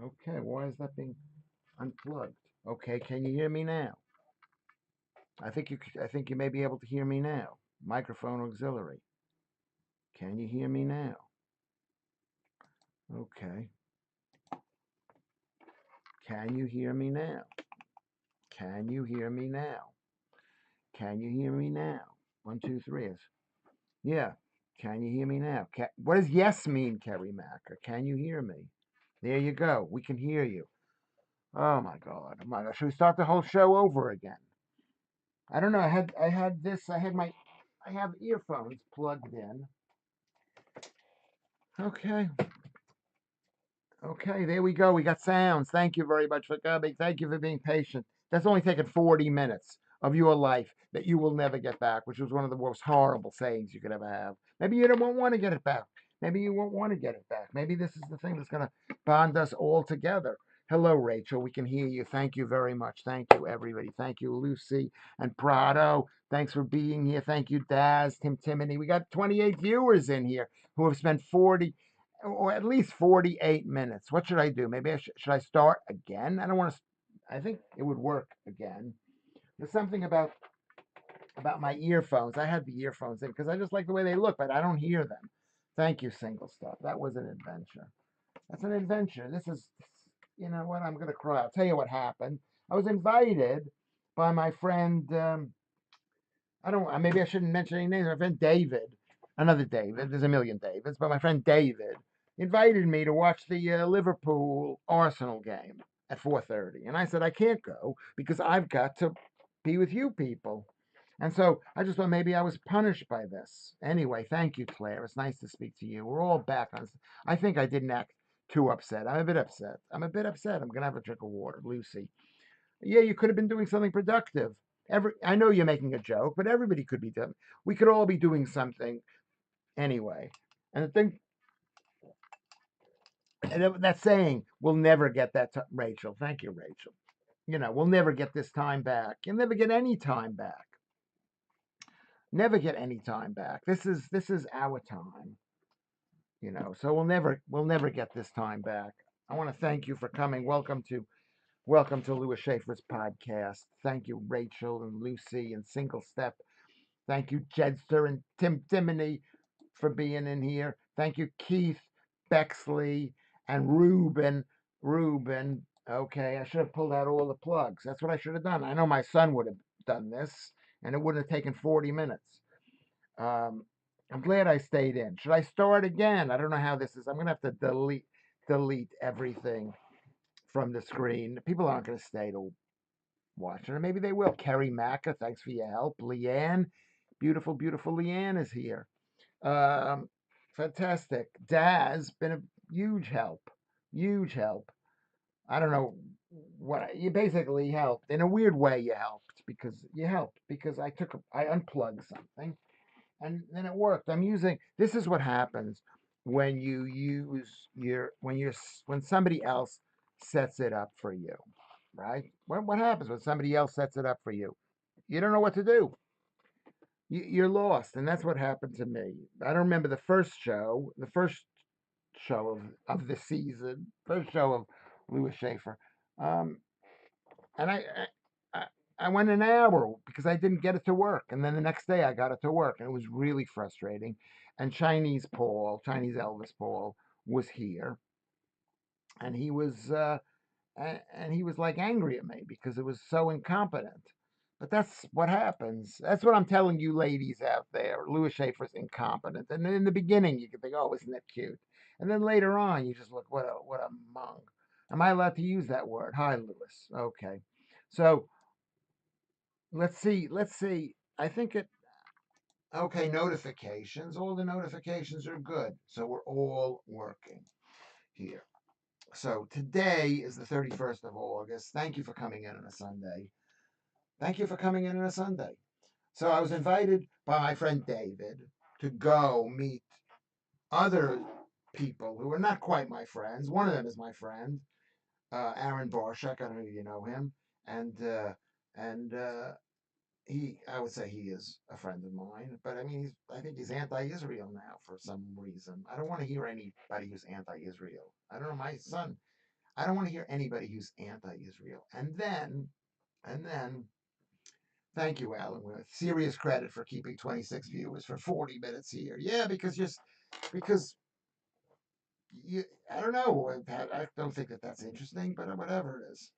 Okay, why is that being unplugged? Okay, can you hear me now? I think you may be able to hear me now. Microphone auxiliary. Can you hear me now? Okay. Can you hear me now? Can you hear me now? Can you hear me now? One, two, three. Yeah. Can you hear me now? What does yes mean, Kerry Macker? Can you hear me? There you go. We can hear you. Oh my God. Oh my God. Should we start the whole show over again? I don't know. I have earphones plugged in. Okay. Okay, there we go. We got sounds. Thank you very much for coming. Thank you for being patient. That's only taken 40 minutes of your life that you will never get back, which was one of the most horrible sayings you could ever have. Maybe you don't want to get it back. Maybe you won't want to get it back. Maybe this is the thing that's going to bond us all together. Hello, Rachel. We can hear you. Thank you very much. Thank you, everybody. Thank you, Lucy and Prado. Thanks for being here. Thank you, Daz, Tim Timony. We got 28 viewers in here who have spent 40 or at least 48 minutes. What should I do? Maybe should I start again? I don't want to. I think it would work again. There's something about my earphones. I had the earphones in because I just like the way they look, but I don't hear them. Thank you, single stuff. That was an adventure. That's an adventure. This is, you know what? I'm gonna cry. I'll tell you what happened. I was invited by my friend. I don't. Maybe I shouldn't mention any names. My friend David, another David. There's a million Davids, but my friend David invited me to watch the Liverpool Arsenal game at 4:30, and I said I can't go because I've got to be with you people. And so I just thought maybe I was punished by this. Anyway, thank you, Claire. It's nice to speak to you. We're all back on. I think I didn't act too upset. I'm a bit upset. I'm a bit upset. I'm gonna have a drink of water, Lucy. Yeah, you could have been doing something productive. I know you're making a joke, but everybody could be doing. We could all be doing something anyway. And the thing, and that saying, we'll never get that. Rachel, thank you, Rachel. You know, we'll never get this time back. You'll never get any time back. Never get any time back. This is our time. You know, so we'll never get this time back. I want to thank you for coming. Welcome to Lewis Schaffer's podcast. Thank you, Rachel and Lucy and Single Step. Thank you, Jedster and Tim Timony, for being in here. Thank you, Keith Bexley and Ruben. Ruben. Okay, I should have pulled out all the plugs. That's what I should have done. I know my son would have done this, and it wouldn't have taken 40 minutes. Um, I'm glad I stayed in. Should I start again? I don't know how this is. I'm gonna have to delete everything from the screen. People aren't gonna stay to watch it, or maybe they will. Kerry Macca, thanks for your help. Leanne, beautiful, beautiful Leanne is here. Um, Fantastic. Daz, been a huge help. Huge help. I don't know what you basically helped. In a weird way, you helped because I unplugged something and then it worked. This is what happens when you use when somebody else sets it up for you, right? What happens when somebody else sets it up for you? You don't know what to do. You're lost, and that's what happened to me. I don't remember the first show of the season, first show of Lewis Schaffer, um, and I I went an hour because I didn't get it to work, and then the next day I got it to work, and it was really frustrating. And Chinese Elvis Paul, was here, and he was like angry at me because it was so incompetent. But that's what happens. That's what I'm telling you, ladies out there. Louis Schaefer's incompetent, and in the beginning you can think, "Oh, isn't that cute?" And then later on, you just look, what a mong. Am I allowed to use that word? Hi, Louis. Okay, so let's see. Let's see. I think it. Okay, notifications. All the notifications are good, so we're all working here. So today is the 31st of August. Thank you for coming in on a Sunday. Thank you for coming in on a Sunday. So I was invited by my friend David to go meet other people who are not quite my friends. One of them is my friend, Aaron Barshak. I don't know if you know him. And I would say he is a friend of mine, but I mean, I think he's anti-Israel now for some reason. I don't want to hear anybody who's anti-Israel. I don't know. My son, I don't want to hear anybody who's anti-Israel. And then, thank you, Alan, with serious credit for keeping 26 viewers for 40 minutes here. Yeah, because you, I don't know. I don't think that that's interesting, but whatever it is.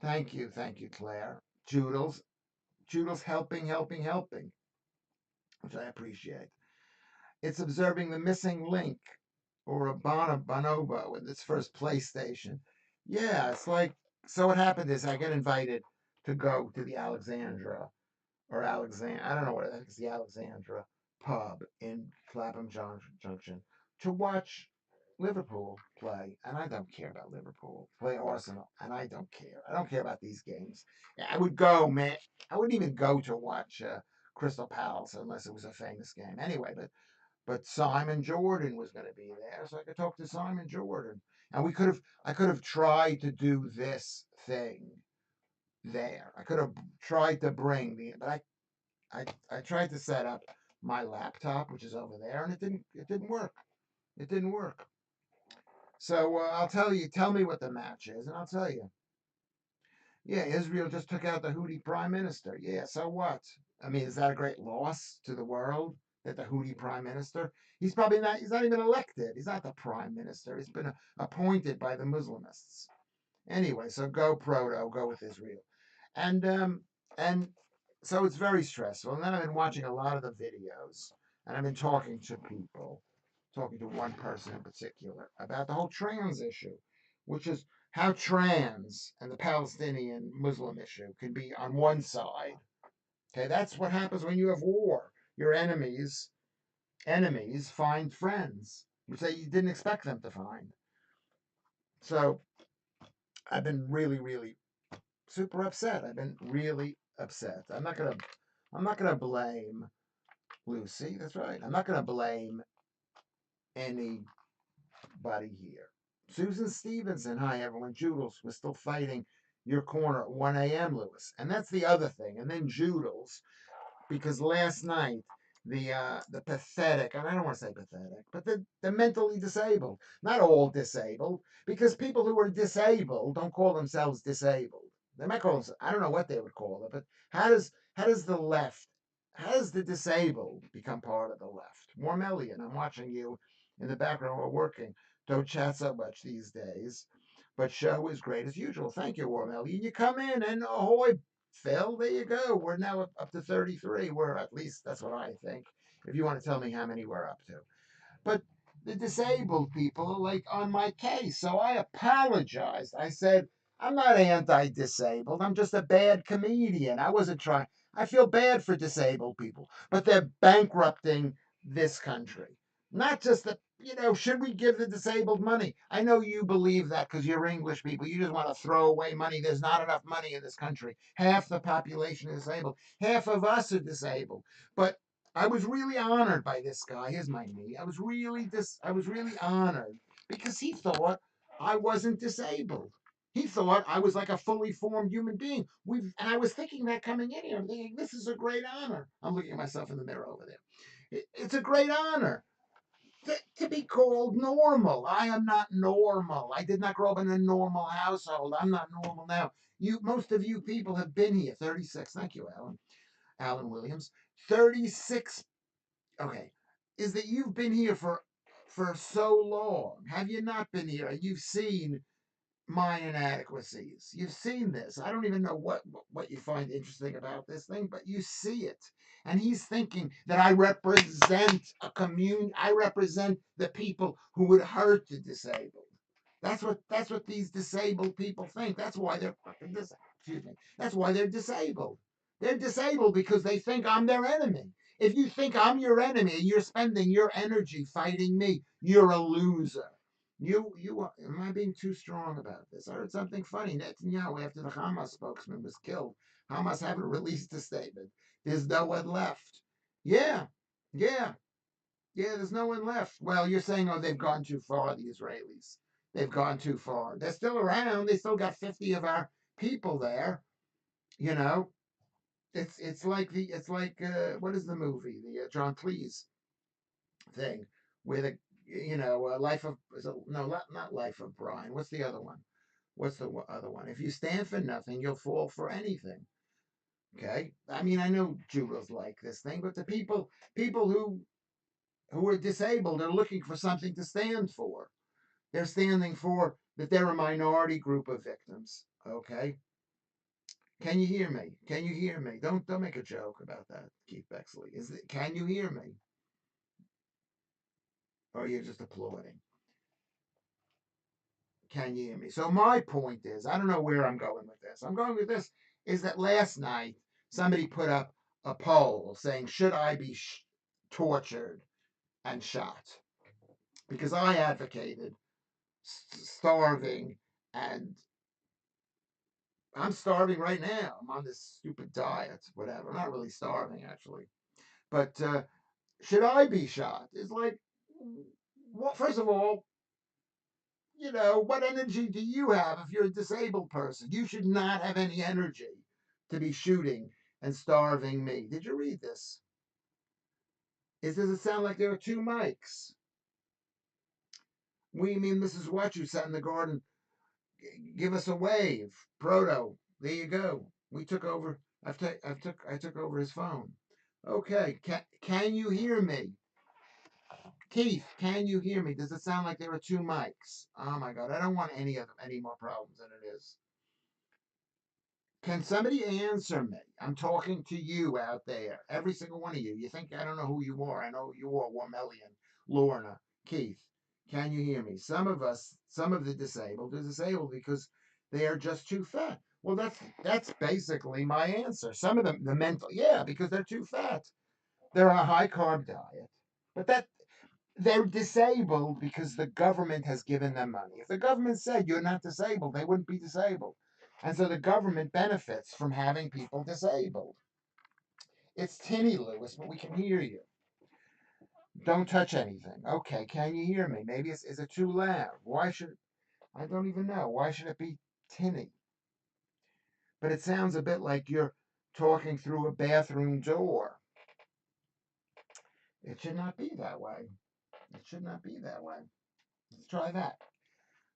Thank you, Claire. Joodles helping, which I appreciate. It's observing the missing link or a bonobo in its first PlayStation. Yeah, it's like, so what happened is I get invited to go to the Alexandra or Alexand I don't know what I think it's the Alexandra pub in Clapham Junction to watch Liverpool play, and I don't care about Liverpool play Arsenal, and I don't care. I don't care about these games. I would go, man. I wouldn't even go to watch Crystal Palace unless it was a famous game. Anyway, but Simon Jordan was going to be there, so I could talk to Simon Jordan, and I could have tried to do this thing there. I could have tried to bring the, but I tried to set up my laptop, which is over there, and it didn't work. It didn't work. So I'll tell you. Tell me what the match is, and I'll tell you. Yeah, Israel just took out the Houthi prime minister. Yeah, so what? I mean, is that a great loss to the world that the Houthi prime minister? He's probably not. He's not even elected. He's not the prime minister. He's been appointed by the Muslimists. Anyway, so go proto, go with Israel, and so it's very stressful. And then I've been watching a lot of the videos, and I've been talking to people, talking to one person in particular about the whole trans issue, which is how trans and the Palestinian Muslim issue can be on one side. Okay, that's what happens when you have war. Your enemies find friends, which they you didn't expect them to find. So I've been really super upset. I've been really upset. I'm not gonna blame Lucy. That's right. I'm not gonna blame anybody here. Susan Stevenson, hi everyone. Joodles was still fighting your corner at 1 a.m. Lewis, and that's the other thing. And then Joodles, because last night the pathetic, and I don't want to say pathetic, but the mentally disabled, not all disabled, because people who are disabled don't call themselves disabled. They might call themselves, I don't know what they would call it, but how does the left, how does the disabled become part of the left? Warmelian, I'm watching you in the background. We're working. Don't chat so much these days, but show is great as usual. Thank you, Warmelian. You come in and ahoy, Phil, there you go. We're now up to 33. We're at least, that's what I think, if you want to tell me how many we're up to. But the disabled people are like on my case. So I apologized. I said, I'm not anti disabled. I'm just a bad comedian. I wasn't trying. I feel bad for disabled people, but they're bankrupting this country. Not just that, should we give the disabled money? I know you believe that because you're English people. You just want to throw away money. There's not enough money in this country. Half the population is disabled. Half of us are disabled. But I was really honored by this guy. Here's my knee. I was really honored because he thought I wasn't disabled. He thought I was like a fully formed human being. And I was thinking that coming in here. I'm thinking this is a great honor. I'm looking at myself in the mirror over there. It's a great honor to be called normal. I am not normal. I did not grow up in a normal household. I'm not normal now. Most of you people have been here. 36. Thank you, Alan. Alan Williams. 36. Okay. Is that you've been here for so long? Have you not been here? You've seen my inadequacies. You've seen this. I don't even know what you find interesting about this thing, but you see it. And he's thinking that I represent a community. I represent the people who would hurt the disabled. That's what these disabled people think. That's why they're fucking excuse me. That's why they're disabled. They're disabled because they think I'm their enemy. If you think I'm your enemy and you're spending your energy fighting me, you're a loser. Am I being too strong about this? I heard something funny. Netanyahu, after the Hamas spokesman was killed, Hamas haven't released a statement. There's no one left. Yeah, yeah, yeah, there's no one left. Well, you're saying, oh, they've gone too far, the Israelis. They've gone too far. They're still around. They still got 50 of our people there. You know, it's like what is the movie? The John Cleese thing where the Life of no, not Life of Brian. What's the other one? What's the other one? If you stand for nothing, you'll fall for anything. Okay. I mean, I know Judo's like this thing, but the people who are disabled are looking for something to stand for. They're standing for that they're a minority group of victims. Okay. Can you hear me? Can you hear me? Don't make a joke about that, Keith Bexley. Can you hear me? Or are you just applauding? Can you hear me? So my point is, I don't know where I'm going with this. I'm going with this is that last night somebody put up a poll saying, should I be tortured and shot? Because I advocated starving, and I'm starving right now. I'm on this stupid diet, whatever. I'm not really starving, actually. But should I be shot? It's like, well, first of all, what energy do you have if you're a disabled person? You should not have any energy to be shooting and starving me. Did you read this? Does it sound like there are two mics? We mean Mrs. What you sat in the garden. Give us a wave, Proto. There you go. We took over. I took over his phone. Okay. Can you hear me? Keith, can you hear me? Does it sound like there are two mics? Oh my God, I don't want any more problems than it is. Can somebody answer me? I'm talking to you out there, every single one of you. You think I don't know who you are? I know who you are, Warmelian, Lorna, Keith. Can you hear me? Some of us, some of the disabled, are disabled because they are just too fat. Well, that's basically my answer. Some of them, the mental, yeah, because they're too fat. They're on a high carb diet, but they're disabled because the government has given them money. If the government said you're not disabled, they wouldn't be disabled. And so the government benefits from having people disabled. It's tinny, Lewis, but we can hear you. Don't touch anything. Okay, can you hear me? Maybe is it too loud? Why should I don't even know. Why should it be tinny? But it sounds a bit like you're talking through a bathroom door. It should not be that way. It should not be that way. Let's try that.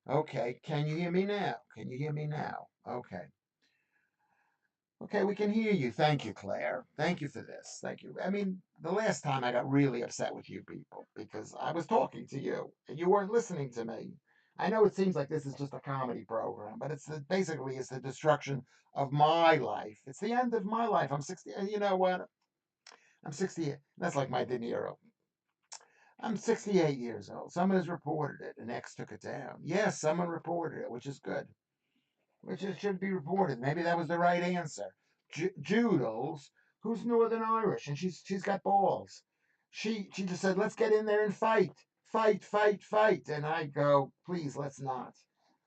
Okay, can you hear me now? Can you hear me now? Okay. Okay, we can hear you. Thank you, Claire. Thank you for this. Thank you. I mean, the last time I got really upset with you people because I was talking to you and you weren't listening to me. I know it seems like this is just a comedy program, but basically it's the destruction of my life. It's the end of my life. I'm 60. You know what? I'm 68. That's like my De Niro. I'm 68 years old. Someone has reported it. An ex took it down. Yes, someone reported it, which is good. Which it should be reported. Maybe that was the right answer. Joodles, who's Northern Irish, and she's got balls. She just said, "Let's get in there and fight, fight, fight, fight." And I go, "Please, let's not.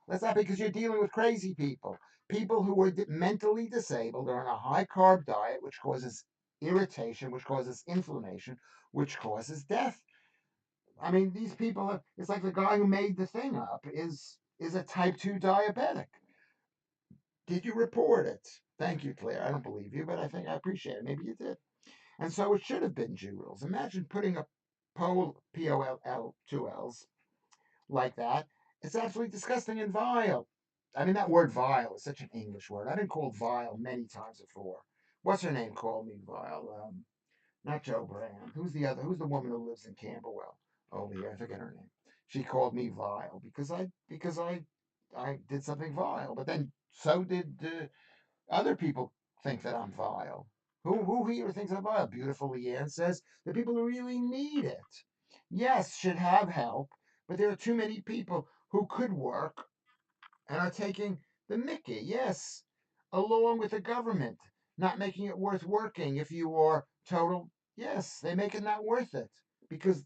Let's not, because you're dealing with crazy people, people who are mentally disabled, are on a high carb diet, which causes irritation, which causes inflammation, which causes death. I mean, these people. It's like the guy who made the thing up is a type 2 diabetic. Did you report it? Thank you, Claire. I don't believe you, but I appreciate it. Maybe you did. And so it should have been Jules. Imagine putting a poll, Poll, two L's, like that. It's absolutely disgusting and vile. I mean, that word vile is such an English word. I've been called vile many times before. What's her name called me vile? Not Joe Brand. Who's the other? Who's the woman who lives in Camberwell over here? I forget her name. She called me vile because I did something vile. But then so did other people think that I'm vile. Who here thinks I'm vile? Beautiful Leanne says the people who really need it, yes, should have help, but there are too many people who could work and are taking the mickey, yes, along with the government, not making it worth working if you are total, yes, they make it not worth it because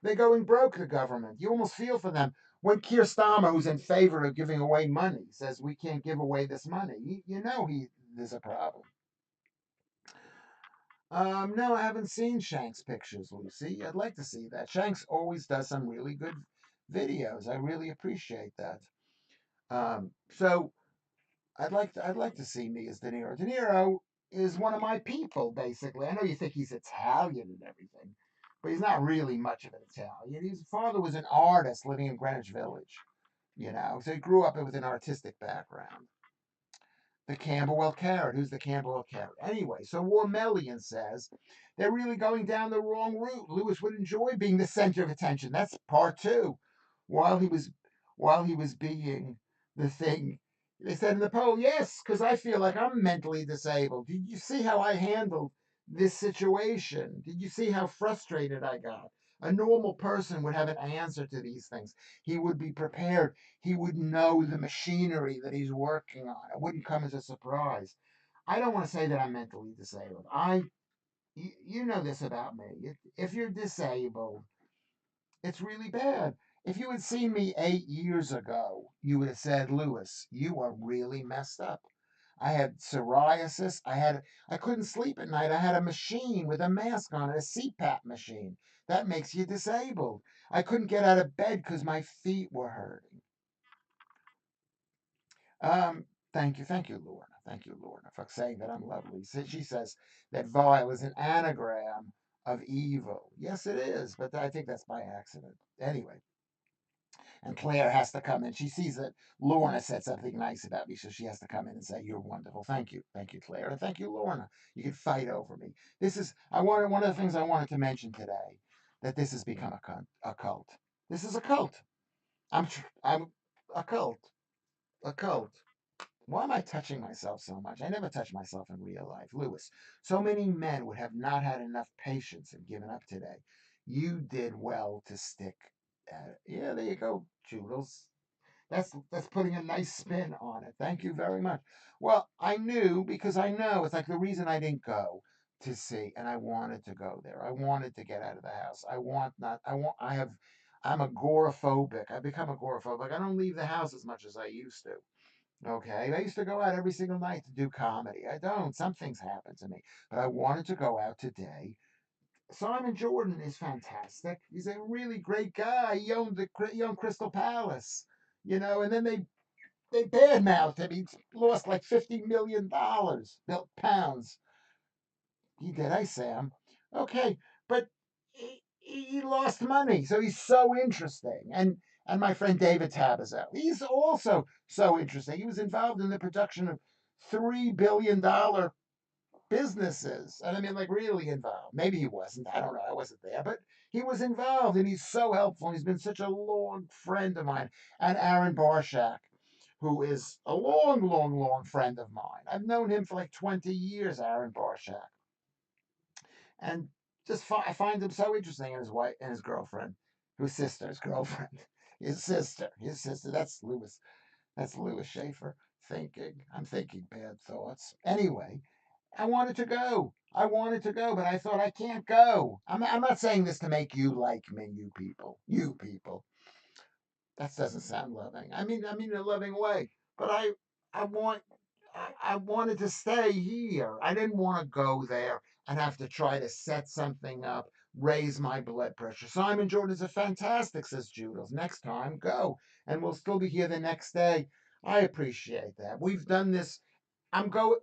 they're going broke, the government. You almost feel for them. When Keir Starmer, who's in favor of giving away money, says we can't give away this money, there's a problem. No, I haven't seen Shank's pictures, Lucy. I'd like to see that. Shanks always does some really good videos. I really appreciate that. So I'd like to see me as De Niro. De Niro is one of my people, basically. I know you think he's Italian and everything, but he's not really much of an Italian. His father was an artist living in Greenwich Village. So he grew up with an artistic background. The Camberwell carrot. Who's the Camberwell carrot? Anyway, so Warmelian says they're really going down the wrong route. Lewis would enjoy being the center of attention. That's part two. While he was while he was being the thing. They said in the poem, yes, because I feel like I'm mentally disabled. Did you see how I handled this situation? Did you see how frustrated I got? A normal person would have an answer to these things. He would be prepared. He would know the machinery that he's working on. It wouldn't come as a surprise. I don't want to say that I'm mentally disabled. You know this about me. If you're disabled, it's really bad. If you had seen me 8 years ago, you would have said, Lewis, you are really messed up. I had psoriasis. I couldn't sleep at night. I had a machine with a mask on it, a CPAP machine. That makes you disabled. I couldn't get out of bed because my feet were hurting. Thank you, Lorna. Thank you, Lorna, for saying that I'm lovely. She says that vile is an anagram of evil. Yes, it is, but I think that's by accident. Anyway, and Claire has to come in. She sees that Lorna said something nice about me, so she has to come in and say, "You're wonderful. Thank you, Claire, and thank you, Lorna. You can fight over me. One of the things I wanted to mention today that this has become a cult. This is a cult. I'm a cult. A cult. Why am I touching myself so much? I never touch myself in real life. Lewis, so many men would have not had enough patience and given up today. You did well to stick at it. Yeah, there you go, Joodles. That's putting a nice spin on it. Thank you very much. Well, I knew because I know it's like the reason I didn't go to see, and I wanted to go there. I wanted to get out of the house. I'm agoraphobic. I've become agoraphobic. I don't leave the house as much as I used to. Okay, I used to go out every single night to do comedy. I don't. Some things happen to me, but I wanted to go out today. Simon Jordan is fantastic. He's a really great guy. He owned Crystal Palace, and then they badmouthed him. He lost like $50 million, pounds. He did, Sam. Okay, but he lost money, so he's so interesting. And my friend David Tabazel, he's also so interesting. He was involved in the production of $3 billion businesses. And I mean, like really involved. Maybe he wasn't. I don't know. I wasn't there, but he was involved and he's so helpful. And he's been such a long friend of mine. And Aaron Barshak, who is a long, long, long friend of mine. I've known him for like 20 years, Aaron Barshak. And I find him so interesting and his wife and his girlfriend, his girlfriend, his sister. That's Lewis Schaffer thinking. I'm thinking bad thoughts. Anyway, I wanted to go. I wanted to go, but I thought I can't go. I'm not saying this to make you like me, you people. You people. That doesn't sound loving. I mean in a loving way. But I want, I wanted to stay here. I didn't want to go there and have to try to set something up, raise my blood pressure. Simon Jordan is a fantastic, says Judith. Next time, go, and we'll still be here the next day. I appreciate that. We've done this.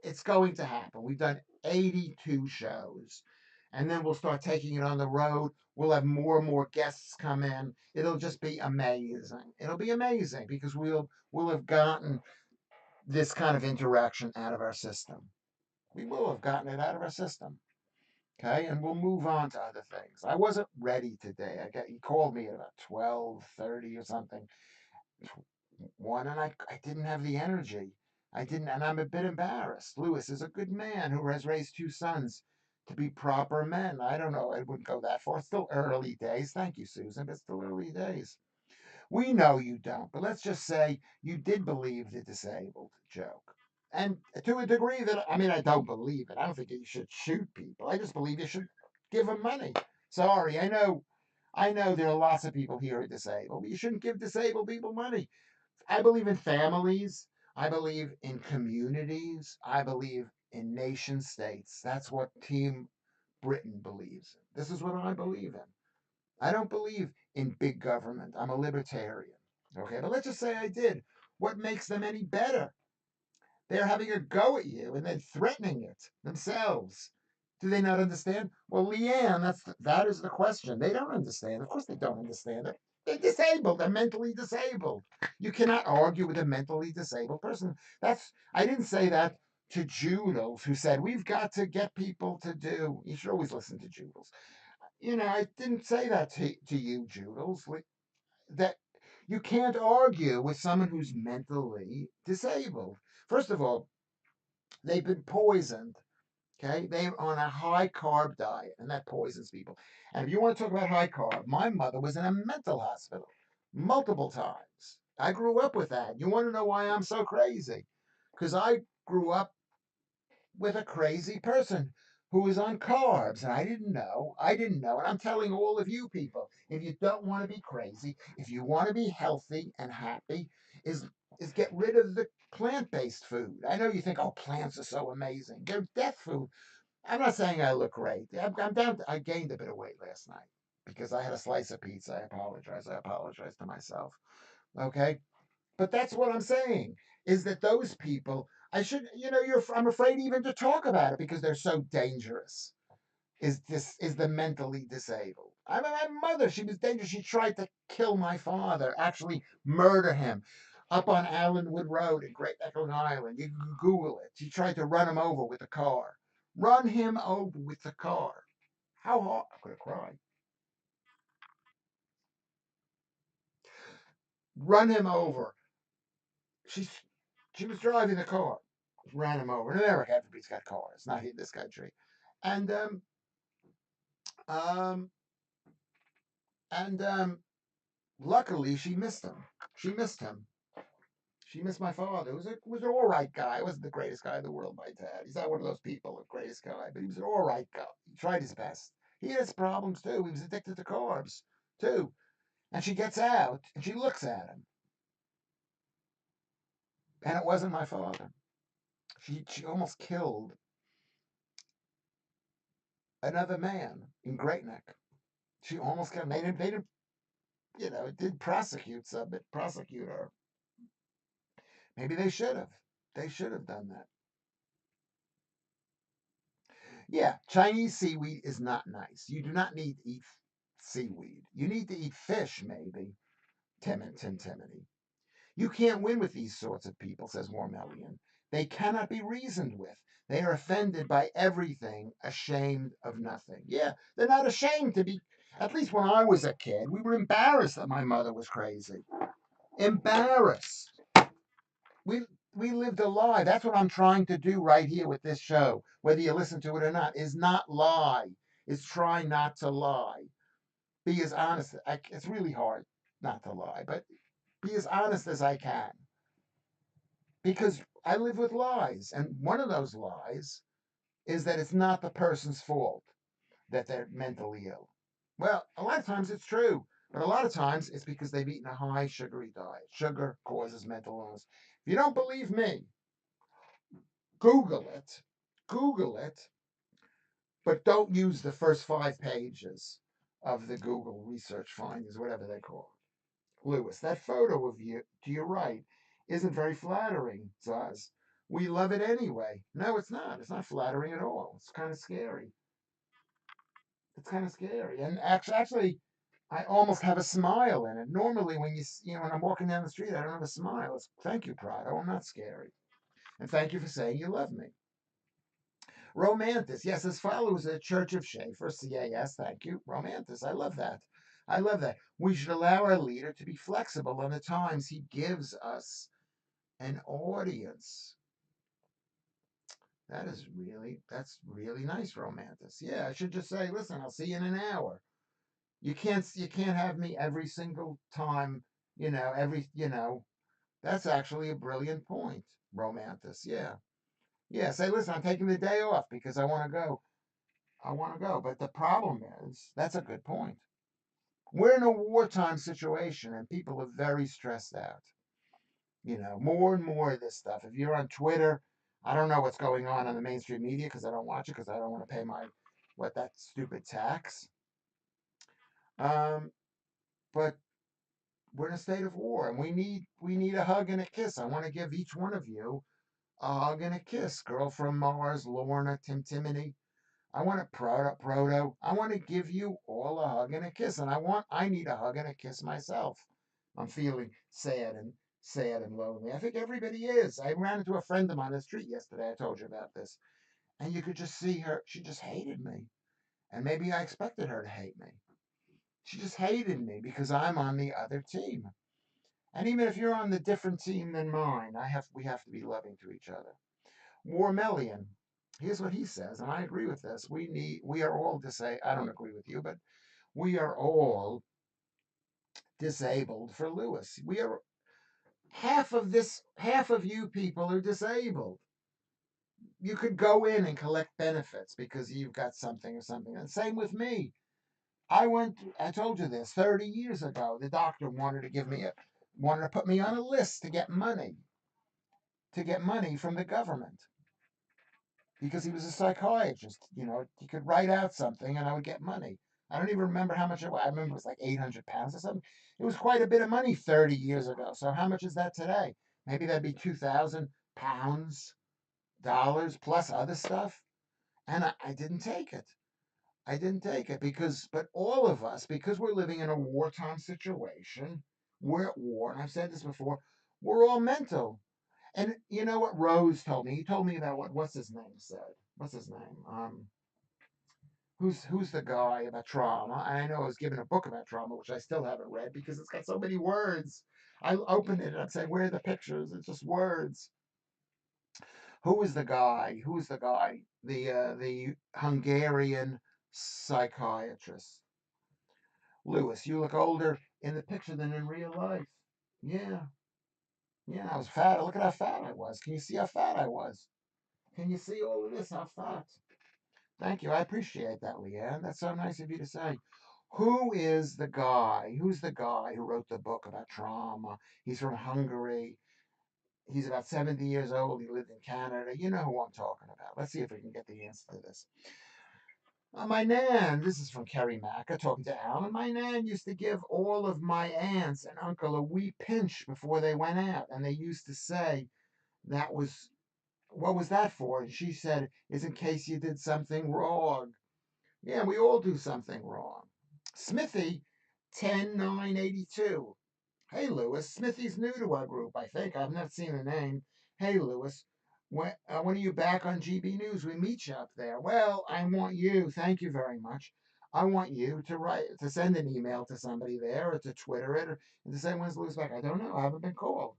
It's going to happen. We've done 82 shows, and then we'll start taking it on the road. We'll have more and more guests come in. It'll just be amazing. It'll be amazing because we'll have gotten this kind of interaction out of our system. We will have gotten it out of our system. Okay, and we'll move on to other things. I wasn't ready today. He called me at about 12:30 or something. One, and I didn't have the energy. I didn't, and I'm a bit embarrassed. Lewis is a good man who has raised two sons to be proper men. I don't know. I wouldn't go that far. It's still early days. Thank you, Susan, but it's still early days. We know you don't, but let's just say you did believe the disabled joke. And to a degree that, I mean, I don't believe it. I don't think you should shoot people. I just believe you should give them money. Sorry, I know there are lots of people here who are disabled, but you shouldn't give disabled people money. I believe in families. I believe in communities. I believe in nation states. That's what Team Britain believes in. This is what I believe in. I don't believe in big government. I'm a libertarian. Okay, but let's just say I did. What makes them any better? They're having a go at you and then threatening it themselves. Do they not understand? Well, Leanne, that is the question. They don't understand. Of course, they don't understand it. They're disabled. They're mentally disabled. You cannot argue with a mentally disabled person. I didn't say that to Judels, who said we've got to get people to do. You should always listen to Judels. I didn't say that to you, Judels. That you can't argue with someone who's mentally disabled. First of all, they've been poisoned. Okay, they're on a high carb diet, and that poisons people. And if you want to talk about high carb, my mother was in a mental hospital multiple times. I grew up with that. You want to know why I'm so crazy? Because I grew up with a crazy person who was on carbs, and I didn't know. I didn't know. And I'm telling all of you people, if you don't want to be crazy, if you want to be healthy and happy, is is get rid of the plant-based food. I know you think, oh, plants are so amazing. They're death food. I'm not saying I look great. I'm down. I gained a bit of weight last night because I had a slice of pizza. I apologize. I apologize to myself. Okay, but that's what I'm saying is that those people. I should. I'm afraid even to talk about it because they're so dangerous. Is the mentally disabled? I mean, my mother. She was dangerous. She tried to kill my father. Actually, murder him. Up on Allenwood Road in Great Neck, Long Island. You can Google it. She tried to run him over with a car. Run him over with the car. How hard? I'm going to cry. Run him over. She's she was driving the car. Ran him over. In America, everybody's got cars, not in this country. And um, and luckily, she missed him. She missed him. She missed my father. He was an all right guy. He wasn't the greatest guy in the world, my dad. He's not one of those people, the greatest guy, but he was an all right guy. He tried his best. He had his problems too. He was addicted to carbs too. And she gets out and she looks at him, and it wasn't my father. She almost killed another man in Great Neck. She almost killed. They didn't. It did prosecute her. Maybe they should have. They should have done that. Yeah, Chinese seaweed is not nice. You do not need to eat seaweed. You need to eat fish, maybe. Timothy. You can't win with these sorts of people, says Warmelian. They cannot be reasoned with. They are offended by everything, ashamed of nothing. Yeah, they're not ashamed to be. At least when I was a kid, we were embarrassed that my mother was crazy. Embarrassed. We we lived a lie. That's what I'm trying to do right here with this show, whether you listen to it or not, is not lie. Is try not to lie. Be as honest. It's really hard not to lie, but be as honest as I can because I live with lies. And one of those lies is that it's not the person's fault that they're mentally ill. Well, a lot of times it's true, but a lot of times it's because they've eaten a high sugary diet. Sugar causes mental illness. If you don't believe me, Google it. Google it, but don't use the first 5 pages of the Google research findings, whatever they call it. Lewis, that photo of you to your right isn't very flattering, Zaz. We love it anyway. No, it's not. It's not flattering at all. It's kind of scary. It's kind of scary. And actually, I almost have a smile in it. Normally, when I'm walking down the street, I don't have a smile. It's thank you, Prado. I'm not scary. And thank you for saying you love me. Romantis. Yes, as follows a Church of Schaeffer, CAS. Thank you. Romantis. I love that. I love that. We should allow our leader to be flexible on the times he gives us an audience. That's really nice, Romantis. Yeah, I should just say, listen, I'll see you in an hour. You can't have me every single time, that's actually a brilliant point, Romantis. Yeah. Yeah, say, listen, I'm taking the day off because I want to go. I want to go. But the problem is, that's a good point. We're in a wartime situation and people are very stressed out. More and more of this stuff. If you're on Twitter, I don't know what's going on the mainstream media because I don't watch it because I don't want to pay that stupid tax. Um, but we're in a state of war and we need a hug and a kiss. I want to give each one of you a hug and a kiss. Girl from Mars, Lorna, Tim Timony. I want to I want to give you all a hug and a kiss, and I need a hug and a kiss myself. I'm feeling sad and lonely. I think everybody is. I ran into a friend of mine on the street yesterday. I told you about this, and you could just see her. She just hated me, and maybe I expected her to hate me. She just hated me because I'm on the other team. And even if you're on the different team than mine, we have to be loving to each other. Warmelian, here's what he says, and I agree with this. We are all disabled. I don't agree with you, but we are all disabled for Lewis. We are half of you people are disabled. You could go in and collect benefits because you've got something or something. And same with me. I told you this 30 years ago. The doctor wanted to put me on a list to get money from the government because he was a psychiatrist. You know, he could write out something and I would get money. I don't even remember how much it was. I remember it was like 800 pounds or something. It was quite a bit of money 30 years ago. So how much is that today? Maybe that'd be 2,000 pounds, dollars plus other stuff. And I didn't take it. I didn't take it but all of us, because we're living in a wartime situation, we're at war, and I've said this before, we're all mental. And you know what Rose told me? He told me about what's his name said. What's his name? Who's the guy about trauma? And I know I was given a book about trauma, which I still haven't read because it's got so many words. I opened it and I'd say, where are the pictures? It's just words. Who is the guy? Who's the guy? The Hungarian psychiatrist. Lewis, you look older in the picture than in real life. Yeah, yeah, I was fat. Look at how fat I was. Can you see how fat I was? Can you see all of this? How fat? Thank you. I appreciate that, Leanne. That's so nice of you to say. Who is the guy? Who's the guy who wrote the book about trauma? He's from Hungary. He's about 70 years old. He lived in Canada. You know who I'm talking about. Let's see if we can get the answer to this. My nan, this is from Kerry Macker talking to Alan. My nan used to give all of my aunts and uncle a wee pinch before they went out. And they used to say, that was, what was that for? And she said, it's in case you did something wrong. Yeah, we all do something wrong. Smithy, 10982. Hey, Lewis. Smithy's new to our group, I think. I've not seen the name. Hey, Lewis. When are you back on GB News? We meet you up there. Well, I want you. Thank you very much. I want you to send an email to somebody there or to Twitter it or to say, when's Lewis back? I don't know. I haven't been called.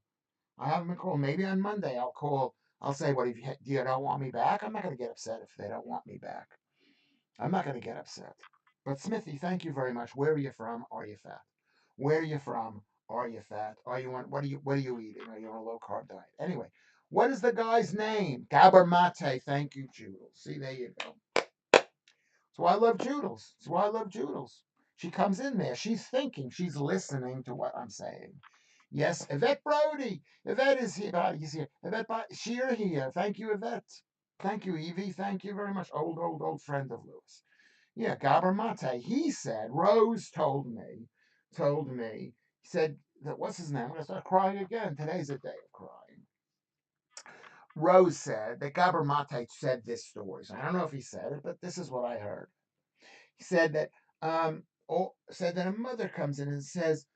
I haven't been called. Maybe on Monday I'll call. I'll say, what if you don't want me back? I'm not going to get upset if they don't want me back. I'm not going to get upset. But Smithy, thank you very much. Where are you from? Are you fat? Where are you from? Are you fat? Are you on what are you eating? Are you on a low carb diet? Anyway, what is the guy's name? Gabor Mate. Thank you, Judels. See, there you go. So I love Judels. So I love Judels. She comes in there. She's thinking. She's listening to what I'm saying. Yes, Yvette Brody. Yvette is here. He's here. Yvette Sheer here. Thank you, Yvette. Thank you, Evie. Thank you very much. Old friend of Lewis. Yeah, Gabor Mate. He said, Rose told me, he said that, what's his name? I'm going to start crying again. Today's a day of crying. Rose said that Gabor Mate said this story. So I don't know if he said it, but this is what I heard. He said that, said that a mother comes in and says,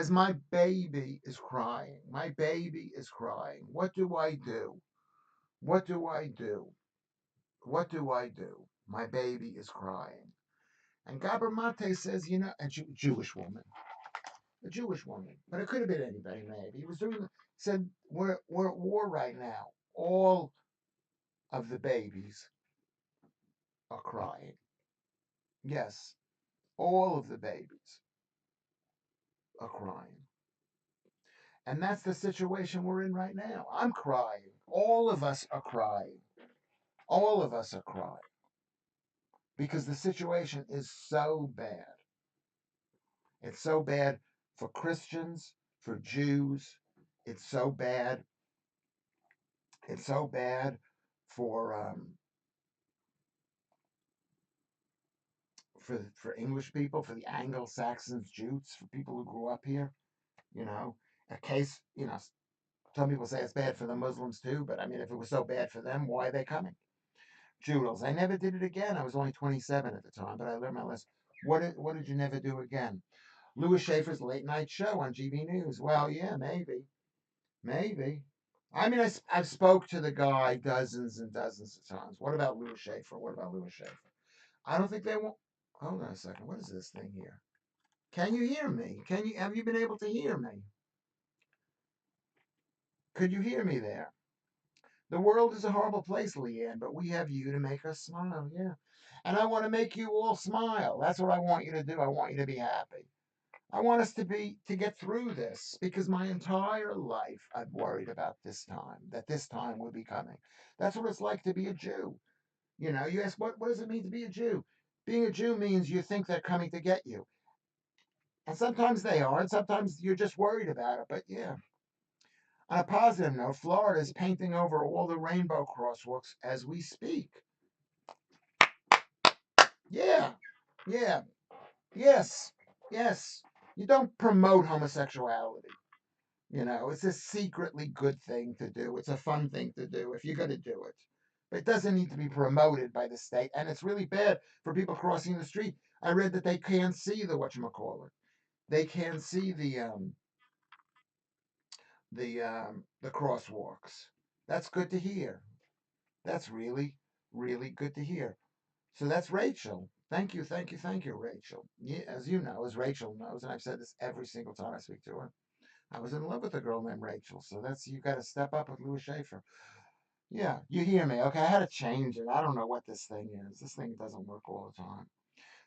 my baby is crying. My baby is crying. What do I do? What do I do? What do I do? My baby is crying. And Gabor Mate says, a Jewish woman, but it could have been anybody. Maybe he was said we're at war right now. All of the babies are crying. Yes, all of the babies are crying, and that's the situation we're in right now. I'm crying. All of us are crying. All of us are crying because the situation is so bad. It's so bad for Christians, for Jews. It's so bad. It's so bad for for English people, for the Anglo-Saxons, Jutes, for people who grew up here. You know, a case. Some people say it's bad for the Muslims too, but I mean, if it was so bad for them, why are they coming? Joodles. I never did it again. I was only 27 at the time, but I learned my lesson. What did you never do again? Lewis Schaffer's late night show on GB News. Well, yeah, maybe. I mean, I've spoke to the guy dozens and dozens of times. What about Lewis Schaffer? What about Lewis Schaffer? I don't think they won't. Hold on a second. What is this thing here? Can you hear me? Have you been able to hear me? Could you hear me there? The world is a horrible place, Leanne, but we have you to make us smile. Yeah. And I want to make you all smile. That's what I want you to do. I want you to be happy. I want us to get through this because my entire life I've worried about this time, that this time would be coming. That's what it's like to be a Jew. You ask, what does it mean to be a Jew? Being a Jew means you think they're coming to get you. And sometimes they are, and sometimes you're just worried about it. But yeah, on a positive note, Florida is painting over all the rainbow crosswalks as we speak. Yeah, yeah, yes, yes. You don't promote homosexuality. It's a secretly good thing to do. It's a fun thing to do if you're going to do it. But it doesn't need to be promoted by the state. And it's really bad for people crossing the street. I read that they can't see the whatchamacallit. They can't see the crosswalks. That's good to hear. That's really, really good to hear. So that's Rachel. Thank you, Rachel. Yeah, as you know, as Rachel knows, and I've said this every single time I speak to her, I was in love with a girl named Rachel. So you got to step up with Lewis Schaffer. Yeah, you hear me. Okay, I had to change it. I don't know what this thing is. This thing doesn't work all the time.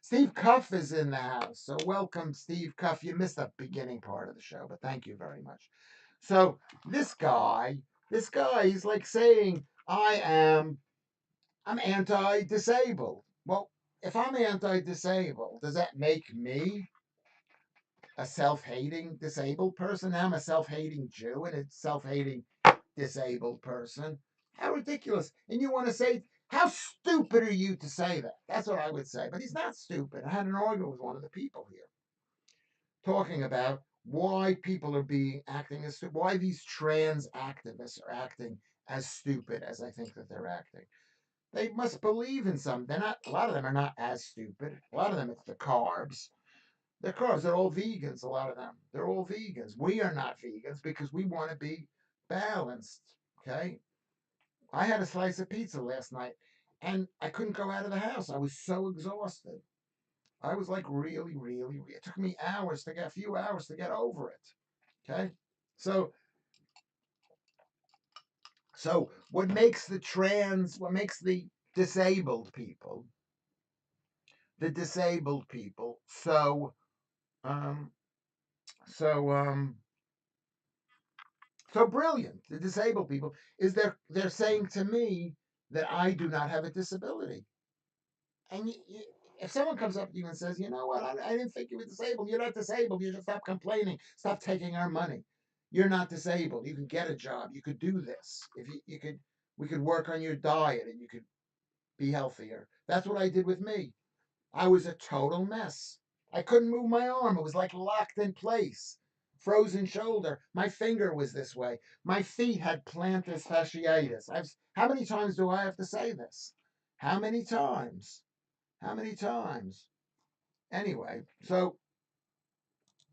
Steve Cuff is in the house. So welcome, Steve Cuff. You missed the beginning part of the show, but thank you very much. So this guy, he's like saying, I'm anti-disabled. Well, if I'm anti-disabled, does that make me a self-hating disabled person? I'm a self-hating Jew and a self-hating disabled person. How ridiculous. And you want to say, how stupid are you to say that? That's what I would say. But he's not stupid. I had an argument with one of the people here talking about why people are acting as stupid, why these trans activists are acting as stupid as I think that they're acting. They must believe in some. They're not. A lot of them are not as stupid. A lot of them, it's the carbs. They're carbs. They're all vegans. A lot of them. They're all vegans. We are not vegans because we want to be balanced. Okay. I had a slice of pizza last night, and I couldn't go out of the house. I was so exhausted. I was like really, really. It took me a few hours to get over it. Okay. So, what makes disabled people, the disabled people, um, so so brilliant. The disabled people is they're saying to me that I do not have a disability. And if someone comes up to you and says, you know what, I didn't think you were disabled. You're not disabled. You should stop complaining. Stop taking our money. You're not disabled. You can get a job. You could do this. If you could, we could work on your diet and you could be healthier. That's what I did with me. I was a total mess. I couldn't move my arm. It was like locked in place. Frozen shoulder. My finger was this way. My feet had plantar fasciitis. How many times do I have to say this? How many times? How many times? Anyway, so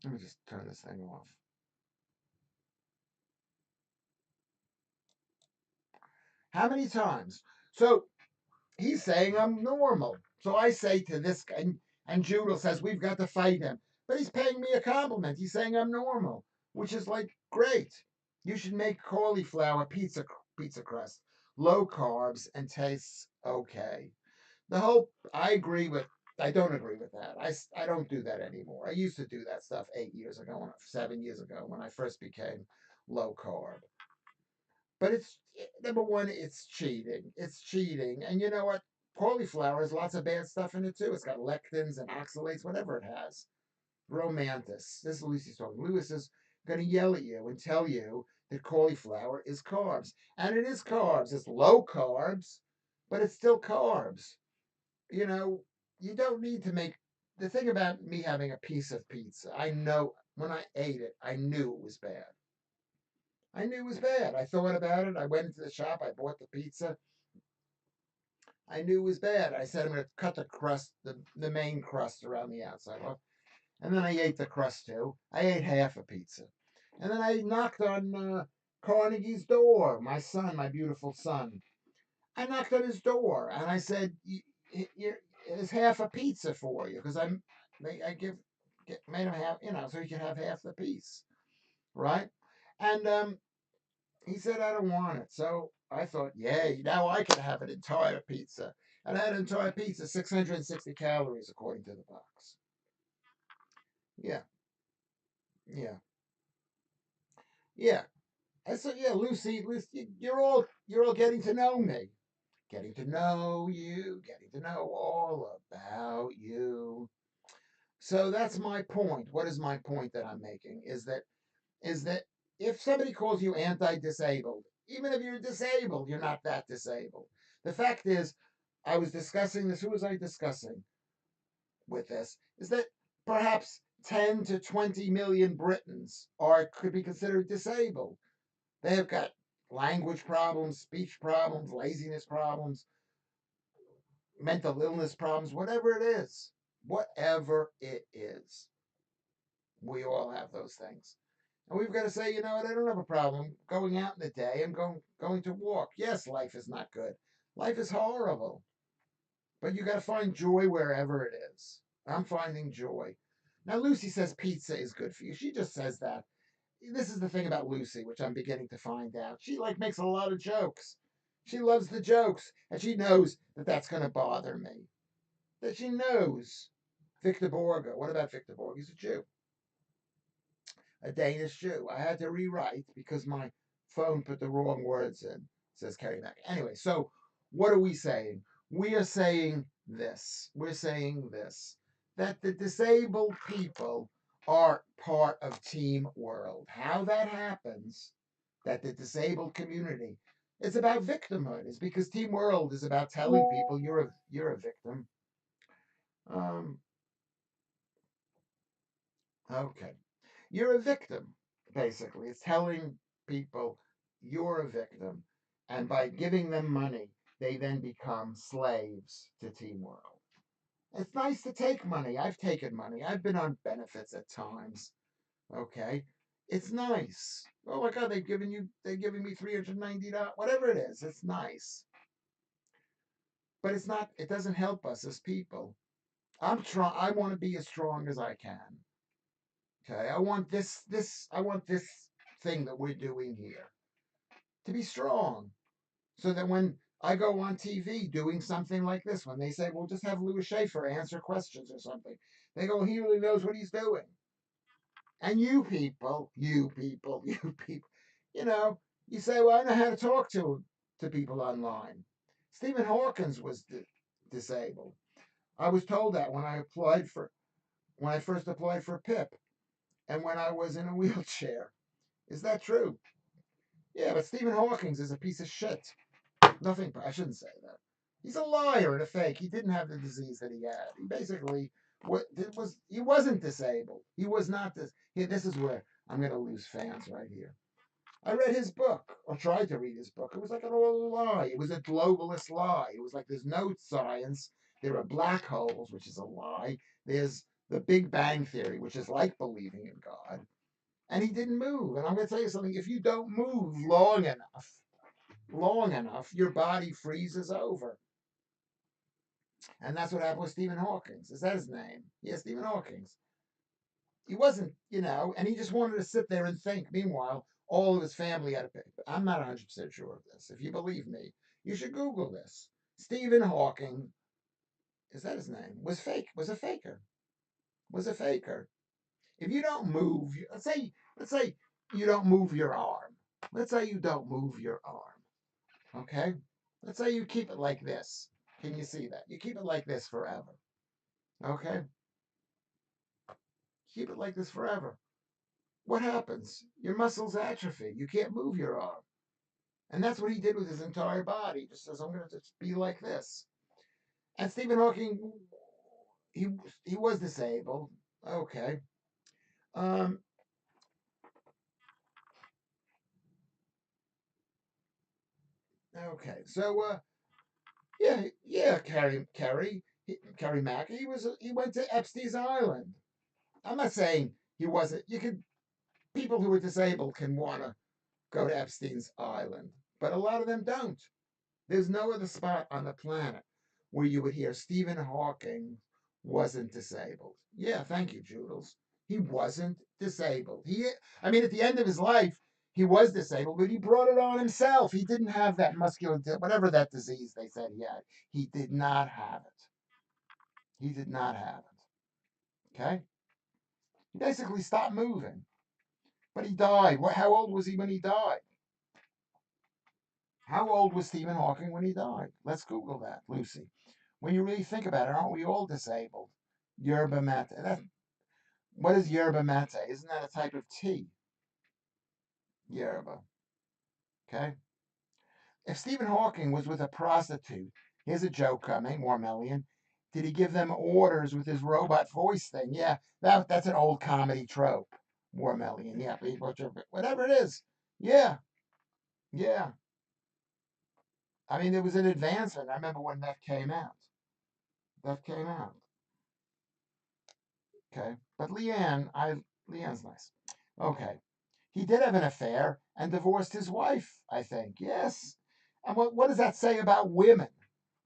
let me just turn this thing off. How many times? So he's saying I'm normal. So I say to this guy, and Judel says, we've got to fight him. But he's paying me a compliment. He's saying I'm normal, which is like, great. You should make cauliflower pizza crust, low carbs, and tastes okay. I don't agree with that. I don't do that anymore. I used to do that stuff 8 years ago, 7 years ago, when I first became low carb. But number one, it's cheating. It's cheating. And you know what? Cauliflower has lots of bad stuff in it too. It's got lectins and oxalates, whatever it has. Romantis. This is Lucy's talking. Lewis is going to yell at you and tell you that cauliflower is carbs. And it is carbs. It's low carbs, but it's still carbs. You know, you don't need to make the thing about me having a piece of pizza. I know when I ate it, I knew it was bad. I knew it was bad. I thought about it. I went into the shop. I bought the pizza. I knew it was bad. I said I'm going to cut the crust, the main crust around the outside off. And then I ate the crust too. I ate half a pizza. And then I knocked on Carnegie's door, my son, my beautiful son. I knocked on his door and I said, "There's half a pizza for you," because I made him have, so he could have half the piece, right? And he said, "I don't want it." So I thought, "Yay! Now I can have an entire pizza." And I had an entire pizza, 660 calories according to the box. Yeah, yeah, yeah. I said, "Yeah, Lucy, you're all getting to know me, getting to know you, getting to know all about you." So that's my point. What is my point that I'm making? Is that if somebody calls you anti-disabled, even if you're disabled, you're not that disabled. The fact is, I was discussing this. Who was I discussing with this? Is that perhaps 10 to 20 million Britons could be considered disabled. They have got language problems, speech problems, laziness problems, mental illness problems, whatever it is. Whatever it is. We all have those things. And we've got to say, you know what, I don't have a problem going out in the day and going to walk. Yes, life is not good. Life is horrible. But you got to find joy wherever it is. I'm finding joy. Now, Lucy says pizza is good for you. She just says that. This is the thing about Lucy, which I'm beginning to find out. She makes a lot of jokes. She loves the jokes, and she knows that that's going to bother me. That she knows. Victor Borge. What about Victor Borge? He's a Jew, a Danish Jew. I had to rewrite because my phone put the wrong words in. It says Kerry Mack. Anyway, so what are we saying? We are saying this. We're saying this, that the disabled people are part of Team World. How that happens, that the disabled community, it's about victimhood. It's because Team World is about telling people you're a victim. Um, okay. You're a victim, basically. It's telling people you're a victim. And by giving them money, they then become slaves to Team World. It's nice to take money. I've taken money. I've been on benefits at times. Okay. It's nice. Oh my God, they're giving me $390, whatever it is. It's nice. But it doesn't help us as people. I want to be as strong as I can. Okay, I want this thing that we're doing here to be strong, so that when I go on TV doing something like this, when they say, "Well, just have Lewis Schaffer answer questions or something," they go, "He really knows what he's doing." And you people, you know, you say, "Well, I know how to talk to people online." Stephen Hawkins was disabled. I was told that when I first applied for PIP, and when I was in a wheelchair. Is that true? Yeah, but Stephen Hawkins is a piece of shit. Nothing. I shouldn't say that. He's a liar and a fake. He didn't have the disease that he had. He basically he wasn't disabled. He was not this. This is where I'm going to lose fans right here. I read his book, or tried to read his book. It was like an old lie. It was a globalist lie. It was like there's no science. There are black holes, which is a lie. There's the Big Bang Theory, which is like believing in God. And he didn't move. And I'm going to tell you something. If you don't move long enough, your body freezes over. And that's what happened with Stephen Hawkins. Is that his name? Yeah, Stephen Hawkins. He wasn't, and he just wanted to sit there and think. Meanwhile, all of his family had to pay. I'm not 100% sure of this. If you believe me, you should Google this. Stephen Hawking, is that his name? Was a faker. Was a faker. If you don't move, let's say you don't move your arm. Let's say you don't move your arm. Okay? Let's say you keep it like this. Can you see that? You keep it like this forever. Okay? Keep it like this forever. What happens? Your muscles atrophy. You can't move your arm. And that's what he did with his entire body. He just says, I'm going to just be like this. And Stephen Hawking, he, he was disabled. Okay. Um, Okay, so yeah, yeah, Kerry Mack. He went to Epstein's Island. I'm not saying he wasn't. You could People who are disabled can want to go to Epstein's Island, but a lot of them don't. There's no other spot on the planet where you would hear Stephen Hawking wasn't disabled. Yeah, thank you, Joodles. He wasn't disabled. I mean, at the end of his life, he was disabled, but he brought it on himself. He didn't have that whatever that disease they said he had. He did not have it. He did not have it. Okay? He basically stopped moving. But he died. How old was he when he died? How old was Stephen Hawking when he died? Let's Google that, Lucy. When you really think about it, aren't we all disabled? Yerba mate. What is yerba mate? Isn't that a type of tea? Yerba. Okay. If Stephen Hawking was with a prostitute, here's a joke coming, Warmellian. Did he give them orders with his robot voice thing? Yeah, that's an old comedy trope. Warmellian. Yeah, whatever it is. Yeah, yeah. I mean, it was an advancement. I remember when that came out. That came out. Okay. But Leanne's nice. Okay. He did have an affair and divorced his wife, I think. Yes. And what does that say about women?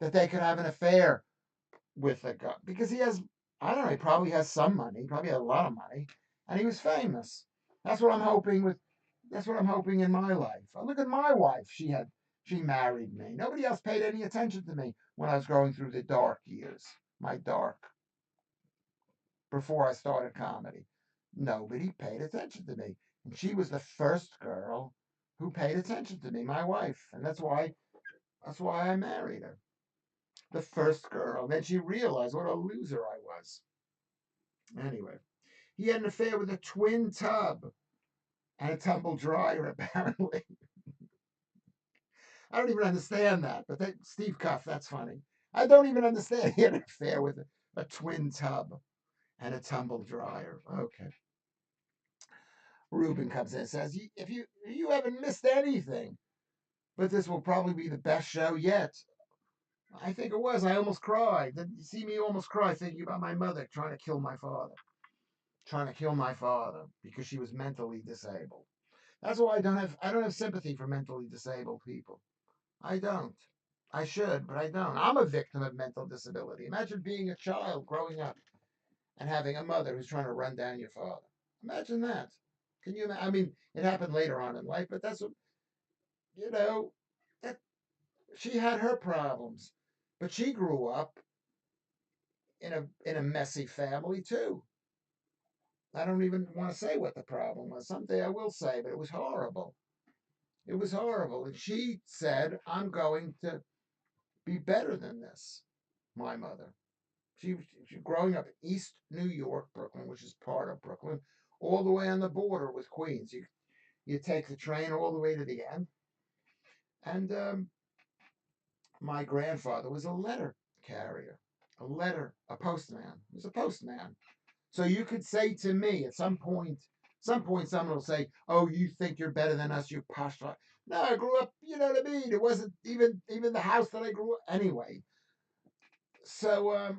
That they could have an affair with a guy? Because he has, I don't know, he probably has some money. He probably had a lot of money. And he was famous. That's what I'm hoping with, that's what I'm hoping in my life. Oh, look at my wife. She married me. Nobody else paid any attention to me when I was going through the dark years. My dark before I started comedy. Nobody paid attention to me. And she was the first girl who paid attention to me, my wife. And that's why I married her. The first girl. And then she realized what a loser I was. Anyway, he had an affair with a twin tub and a tumble dryer, apparently. I don't even understand that. But Steve Cuff, that's funny. I don't even understand. He had an affair with a twin tub and a tumble dryer. Okay. Ruben comes in and says, "If you haven't missed anything, but this will probably be the best show yet." I think it was. I almost cried. Did you see me almost cry thinking about my mother trying to kill my father because she was mentally disabled. That's why I don't have sympathy for mentally disabled people. I don't. I should, but I don't. I'm a victim of mental disability. Imagine being a child growing up and having a mother who's trying to run down your father. Imagine that. Can you? I mean, it happened later on in life, but that's what you know. That she had her problems, but she grew up in a messy family too. I don't even want to say what the problem was. Someday I will say, but it was horrible. It was horrible, and she said, "I'm going to be better than this." My mother. She growing up in East New York, Brooklyn, which is part of Brooklyn, all the way on the border with Queens. You take the train all the way to the end. And my grandfather was a letter carrier, a postman. He was a postman. So you could say to me at some point, someone will say, "Oh, you think you're better than us, you posh." No, I grew up. You know what I mean? It wasn't even the house that I grew up anyway. So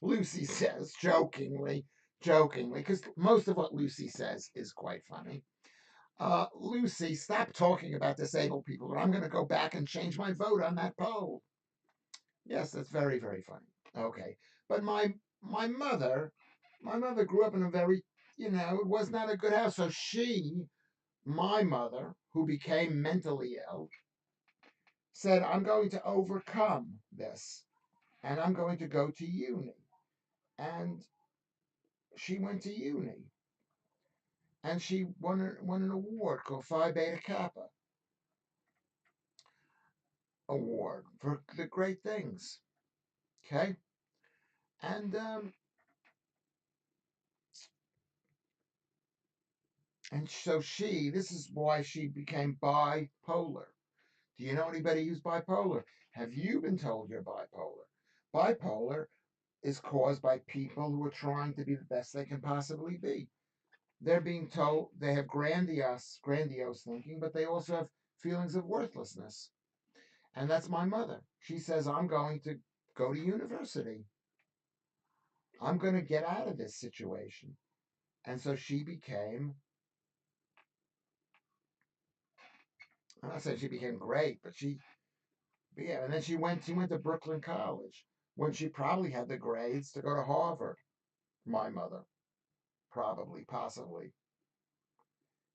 Lucy says jokingly, because most of what Lucy says is quite funny. Lucy, stop talking about disabled people, or I'm going to go back and change my vote on that poll. Yes, that's very, very funny. Okay, but my mother, my mother grew up in a very, it was not a good house. So my mother, who became mentally ill, said, "I'm going to overcome this, and I'm going to go to uni." And she went to uni, and she won an award called Phi Beta Kappa Award for the great things. Okay, and so this is why she became bipolar. Do you know anybody who's bipolar? Have you been told you're bipolar? Bipolar is caused by people who are trying to be the best they can possibly be. they're being told they have grandiose thinking, but they also have feelings of worthlessness. And that's my mother. She says, I'm going to go to university. I'm going to get out of this situation. And so she became, I'm not saying she became great, but yeah, and then she went to Brooklyn College when she probably had the grades to go to Harvard. My mother, probably, possibly.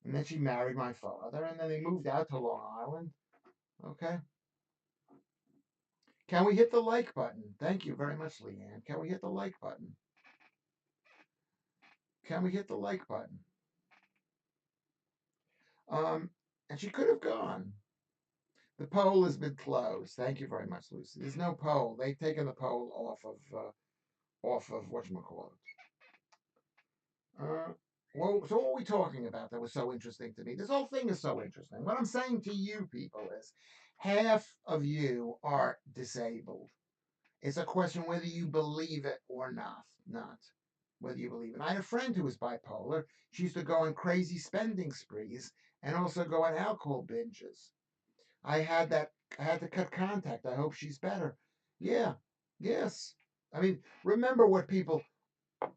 And then she married my father, and then they moved out to Long Island. Okay. Can we hit the like button? Thank you very much, Leanne. Can we hit the like button? Can we hit the like button? Um, and she could have gone. The poll has been closed. Thank you very much, Lucy. There's no poll. They've taken the poll off of whatchamacallit. Uh, well, so what are we talking about that was so interesting to me? This whole thing is so interesting. What I'm saying to you people is half of you are disabled. It's a question whether you believe it or not. Not whether you believe it. I had a friend who was bipolar. She used to go on crazy spending sprees and also go on alcohol binges. I had that. I had to cut contact. I hope she's better. Yeah. Yes. I mean, remember what people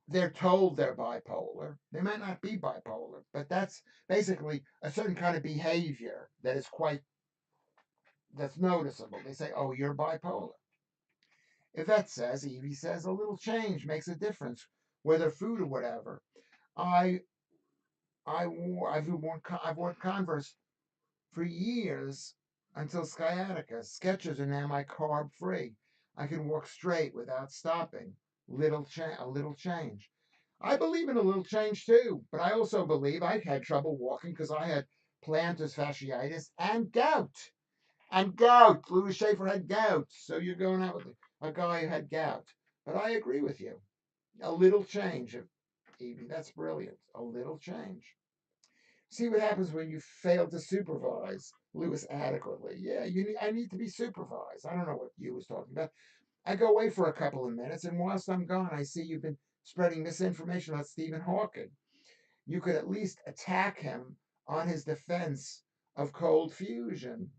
they're told they're bipolar. They might not be bipolar, but that's basically a certain kind of behavior that is that's noticeable. They say, "Oh, you're bipolar." Yvette says, Evie says, a little change makes a difference, whether food or whatever. I I've worn Converse for years until sciatica. Skechers are now my carb free. I can walk straight without stopping. A little change. I believe in a little change too, but I also believe I had trouble walking because I had plantar fasciitis and gout. And gout. Lewis Schaffer had gout. So you're going out with a guy who had gout. But I agree with you. A little change, Evie. That's brilliant. A little change. See what happens when you fail to supervise Lewis adequately. Yeah, I need to be supervised. I don't know what you was talking about. I go away for a couple of minutes, and whilst I'm gone, I see you've been spreading misinformation about Stephen Hawking. You could at least attack him on his defense of cold fusion.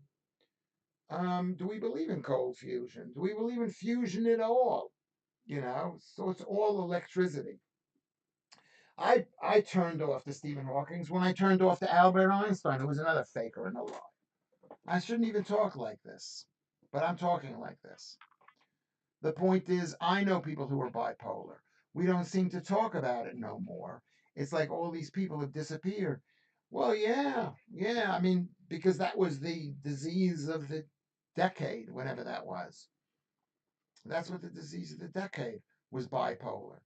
Do we believe in cold fusion? Do we believe in fusion at all? So it's all electricity. I turned off to Stephen Hawking's when I turned off to Albert Einstein, who was another faker and a lie. I shouldn't even talk like this, but I'm talking like this. The point is, I know people who are bipolar. We don't seem to talk about it no more. It's like all these people have disappeared. Well, yeah, yeah. I mean, because that was the disease of the decade, whenever that was. That's what the disease of the decade was bipolar.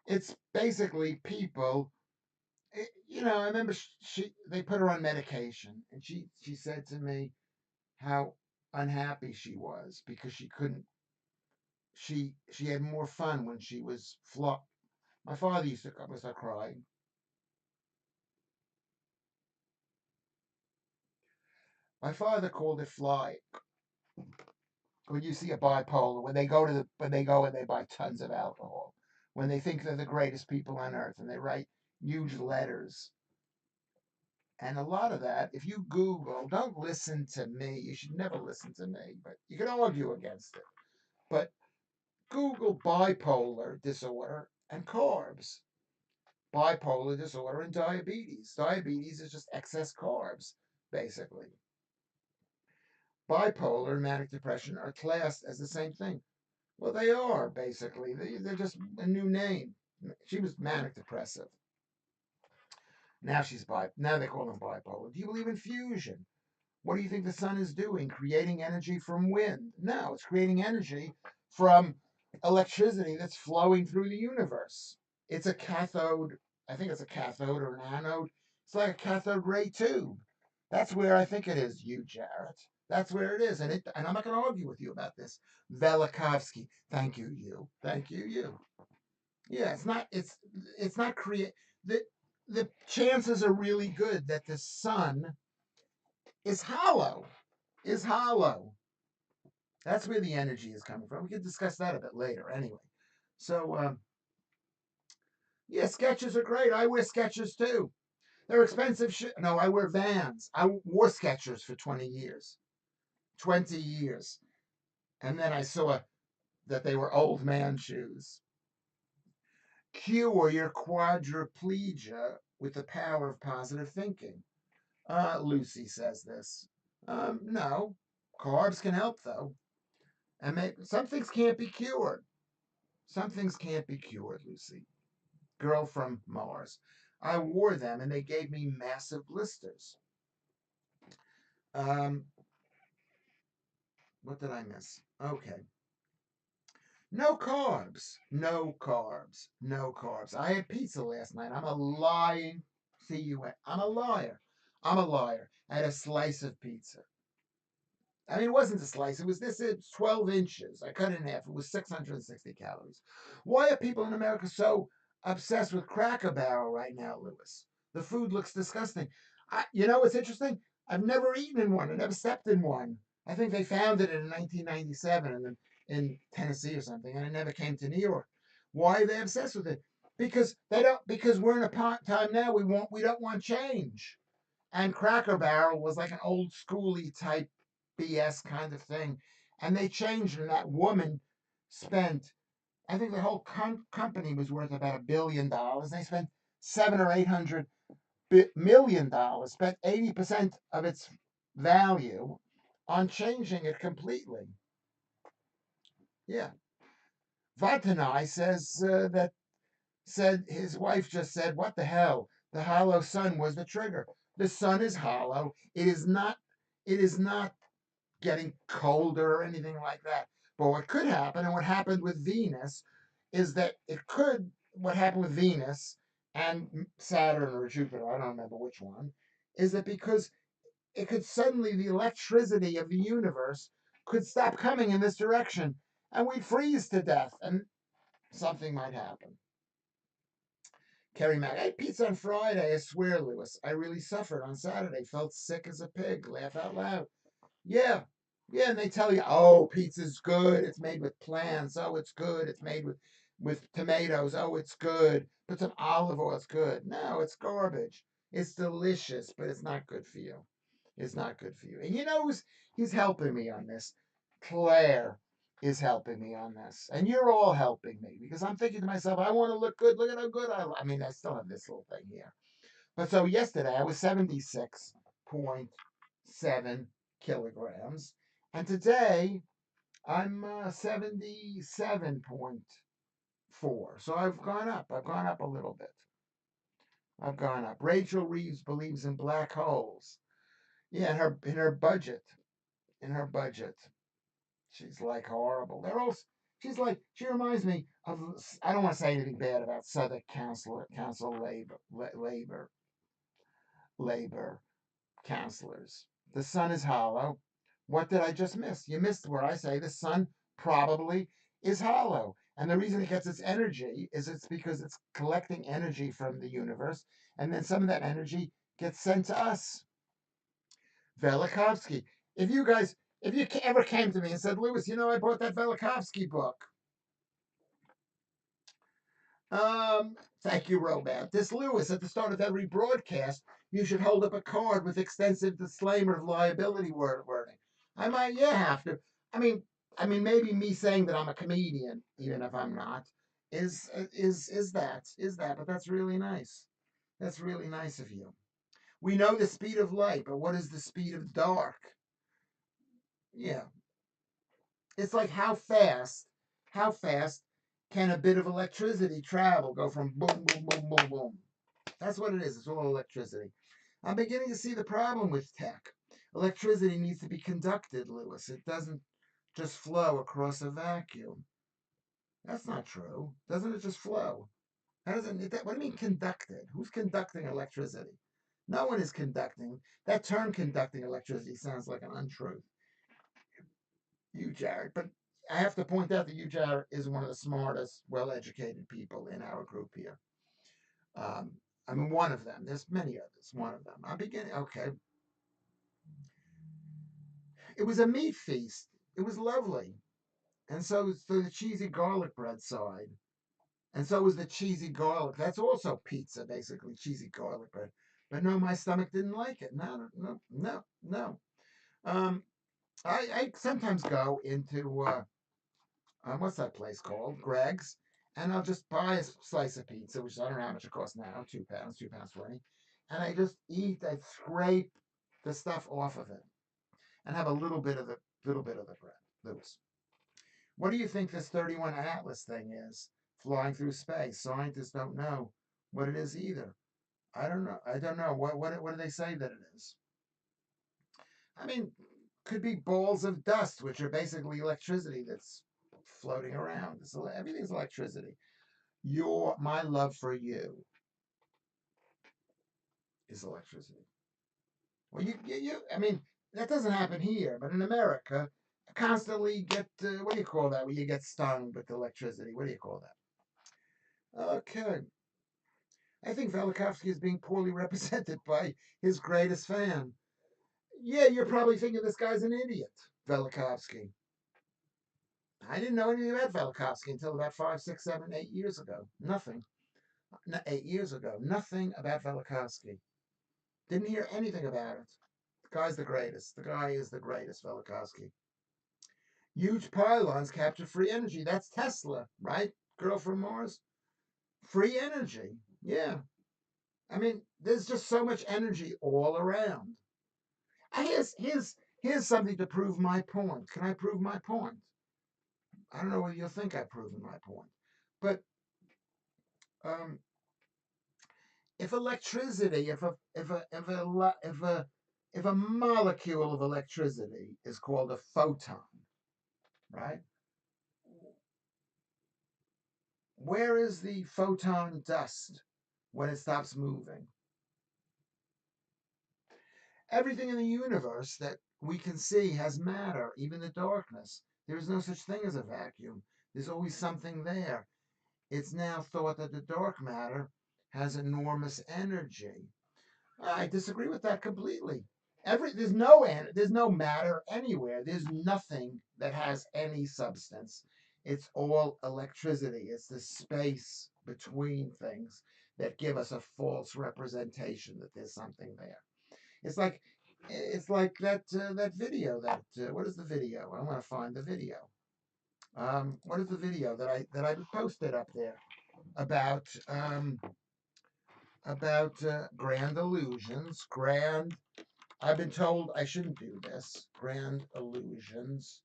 It's basically people. I remember they put her on medication, and she said to me how unhappy she was because she couldn't she had more fun when she was flop. My father used to come and start crying. My father called it flying. When you see a bipolar, when they go and they buy tons of alcohol, when they think they're the greatest people on earth and they write huge letters. And a lot of that, if you Google, don't listen to me. You should never listen to me, but you can argue against it. But Google bipolar disorder and carbs. Bipolar disorder and diabetes. Diabetes is just excess carbs, basically. Bipolar and manic depression are classed as the same thing. Well, they are, basically. They're just a new name. She was manic depressive. Now they call them bipolar. Do you believe in fusion? What do you think the sun is doing? Creating energy from wind? No, it's creating energy from electricity that's flowing through the universe. It's a cathode. I think it's a cathode or an anode. It's like a cathode ray tube. That's where I think it is, you Jarrett. That's where it is, and I'm not going to argue with you about this. Velikovsky, thank you, you, thank you, you. Yeah, it's not create the chances are really good that the sun is hollow. Is hollow. That's where the energy is coming from. We can discuss that a bit later, anyway. So Yeah, Skechers are great. I wear Skechers too. They're expensive shit. No, I wear Vans. I wore Skechers for 20 years. 20 years. And then I saw that they were old man shoes. Cure your quadriplegia with the power of positive thinking. Lucy says this. No, carbs can help though, and some things can't be cured. Some things can't be cured, Lucy. Girl from Mars. I wore them and they gave me massive blisters. Um, what did I miss? Okay. No carbs. No carbs. No carbs. I had pizza last night. I'm a lying. See you. I'm a liar. I'm a liar. I had a slice of pizza. I mean, it wasn't a slice. It was this. It's 12 inches. I cut it in half. It was 660 calories. Why are people in America so obsessed with Cracker Barrel right now, Lewis? The food looks disgusting. You know what's interesting? I've never eaten in one. I never stepped in one. I think they founded it in 1997 in Tennessee or something, and it never came to New York. Why are they obsessed with it? Because they don't. Because we're in a time now. We don't want change. And Cracker Barrel was like an old schooly type BS kind of thing. And they changed, and that woman spent, I think the whole company was worth about $1 billion. They spent 700 or 800 million dollars, spent 80% of its value on changing it completely. Yeah. Vatanai said his wife just said, "What the hell? The hollow sun was the trigger. The sun is hollow. It is not. It is not getting colder or anything like that. But what could happen, and what happened with Venus, is that it could. What happened with Venus and Saturn or Jupiter, I don't remember which one, is that because it could suddenly the electricity of the universe could stop coming in this direction, and we'd freeze to death, and something might happen." Kerry Mack, I ate pizza on Friday. I swear, Lewis, I really suffered on Saturday. Felt sick as a pig. Laugh out loud. Yeah. Yeah, and they tell you, oh, pizza's good. It's made with plants. Oh, it's good. It's made with tomatoes. Oh, it's good. Put some olive oil. It's good. No, it's garbage. It's delicious, but it's not good for you. It's not good for you. And you know he's helping me on this? Claire is helping me on this. And you're all helping me because I'm thinking to myself, I want to look good. Look at how good I mean, I still have this little thing here. But so yesterday I was 76.7 kilograms. And today I'm 77.4. So I've gone up. I've gone up a little bit. I've gone up. Rachel Reeves believes in black holes. Yeah, in her budget. In her budget. She's like horrible. They're all. She's like. She reminds me of. I don't want to say anything bad about Southwark Council labor counselors. The sun is hollow. What did I just miss? You missed where I say the sun probably is hollow. And the reason it gets its energy is it's because it's collecting energy from the universe, and then some of that energy gets sent to us. Velikovsky. If you ever came to me and said, Lewis, I bought that Velikovsky book. Thank you, Robot. This Lewis, at the start of every broadcast, you should hold up a card with extensive disclaimer of liability wording. I might, yeah, have to. I mean, maybe me saying that I'm a comedian, even if I'm not, is that? But that's really nice. That's really nice of you. We know the speed of light, but what is the speed of dark? Yeah, it's like how fast can a bit of electricity travel? Go from boom, boom, boom, boom, boom. That's what it is. It's all electricity. I'm beginning to see the problem with tech. Electricity needs to be conducted, Lewis. It doesn't just flow across a vacuum. That's not true. Doesn't it just flow? How doesn't it? What do you mean conducted? Who's conducting electricity? No one is conducting. That term conducting electricity sounds like an untruth. You, Jared. But I have to point out that you, Jared, is one of the smartest, well educated people in our group here. Um, one of them. There's many others. One of them. I'm beginning. Okay. It was a meat feast. It was lovely. And so the cheesy garlic bread side. And so was the cheesy garlic. That's also pizza, basically, cheesy garlic bread. But no, my stomach didn't like it. No, no, no, no. Um, I sometimes go into what's that place called? Greg's, and I'll just buy a slice of pizza, which I don't know how much it costs now, £2, £2.20, and I just eat. I scrape the stuff off of it and have a little bit of the bread. Lewis, what do you think this 31 Atlas thing is? Flying through space. Scientists don't know what it is either. I don't know. I don't know. What do they say that it is? I mean, could be balls of dust, which are basically electricity that's floating around. Everything's electricity. My love for you is electricity. Well, I mean, that doesn't happen here, but in America, constantly get, what do you call that? When you get stung with electricity, what do you call that? Okay. I think Velikovsky is being poorly represented by his greatest fan. Yeah, you're probably thinking this guy's an idiot, Velikovsky. I didn't know anything about Velikovsky until about 5, 6, 7, 8 years ago. Nothing. 8 years ago. Nothing about Velikovsky. Didn't hear anything about it. The guy's the greatest. The guy is the greatest, Velikovsky. Huge pylons capture free energy. That's Tesla, right? Girl from Mars. Free energy. Yeah. I mean, there's just so much energy all around. Here's something to prove my point. Can I prove my point? I don't know whether you'll think I've proven my point, but um, if electricity, if a molecule of electricity is called a photon, right? Where is the photon dust when it stops moving? Everything in the universe that we can see has matter, even the darkness. There is no such thing as a vacuum. There's always something there. It's now thought that the dark matter has enormous energy. I disagree with that completely. There's no matter anywhere. There's nothing that has any substance. It's all electricity. It's the space between things that give us a false representation that there's something there. It's like that video. What is the video? I want to find the video. What is the video that I posted up there about grand illusions? I've been told I shouldn't do this. Grand illusions,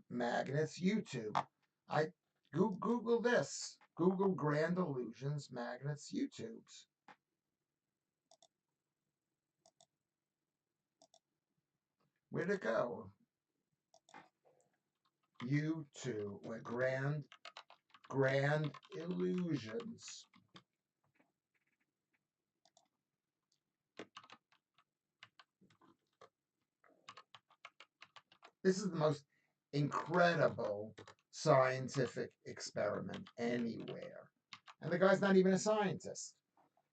magnets, YouTube. I Google this. Google grand illusions, magnets, YouTubes. Where'd it go? YouTube. What grand illusions. This is the most incredible scientific experiment anywhere. And the guy's not even a scientist.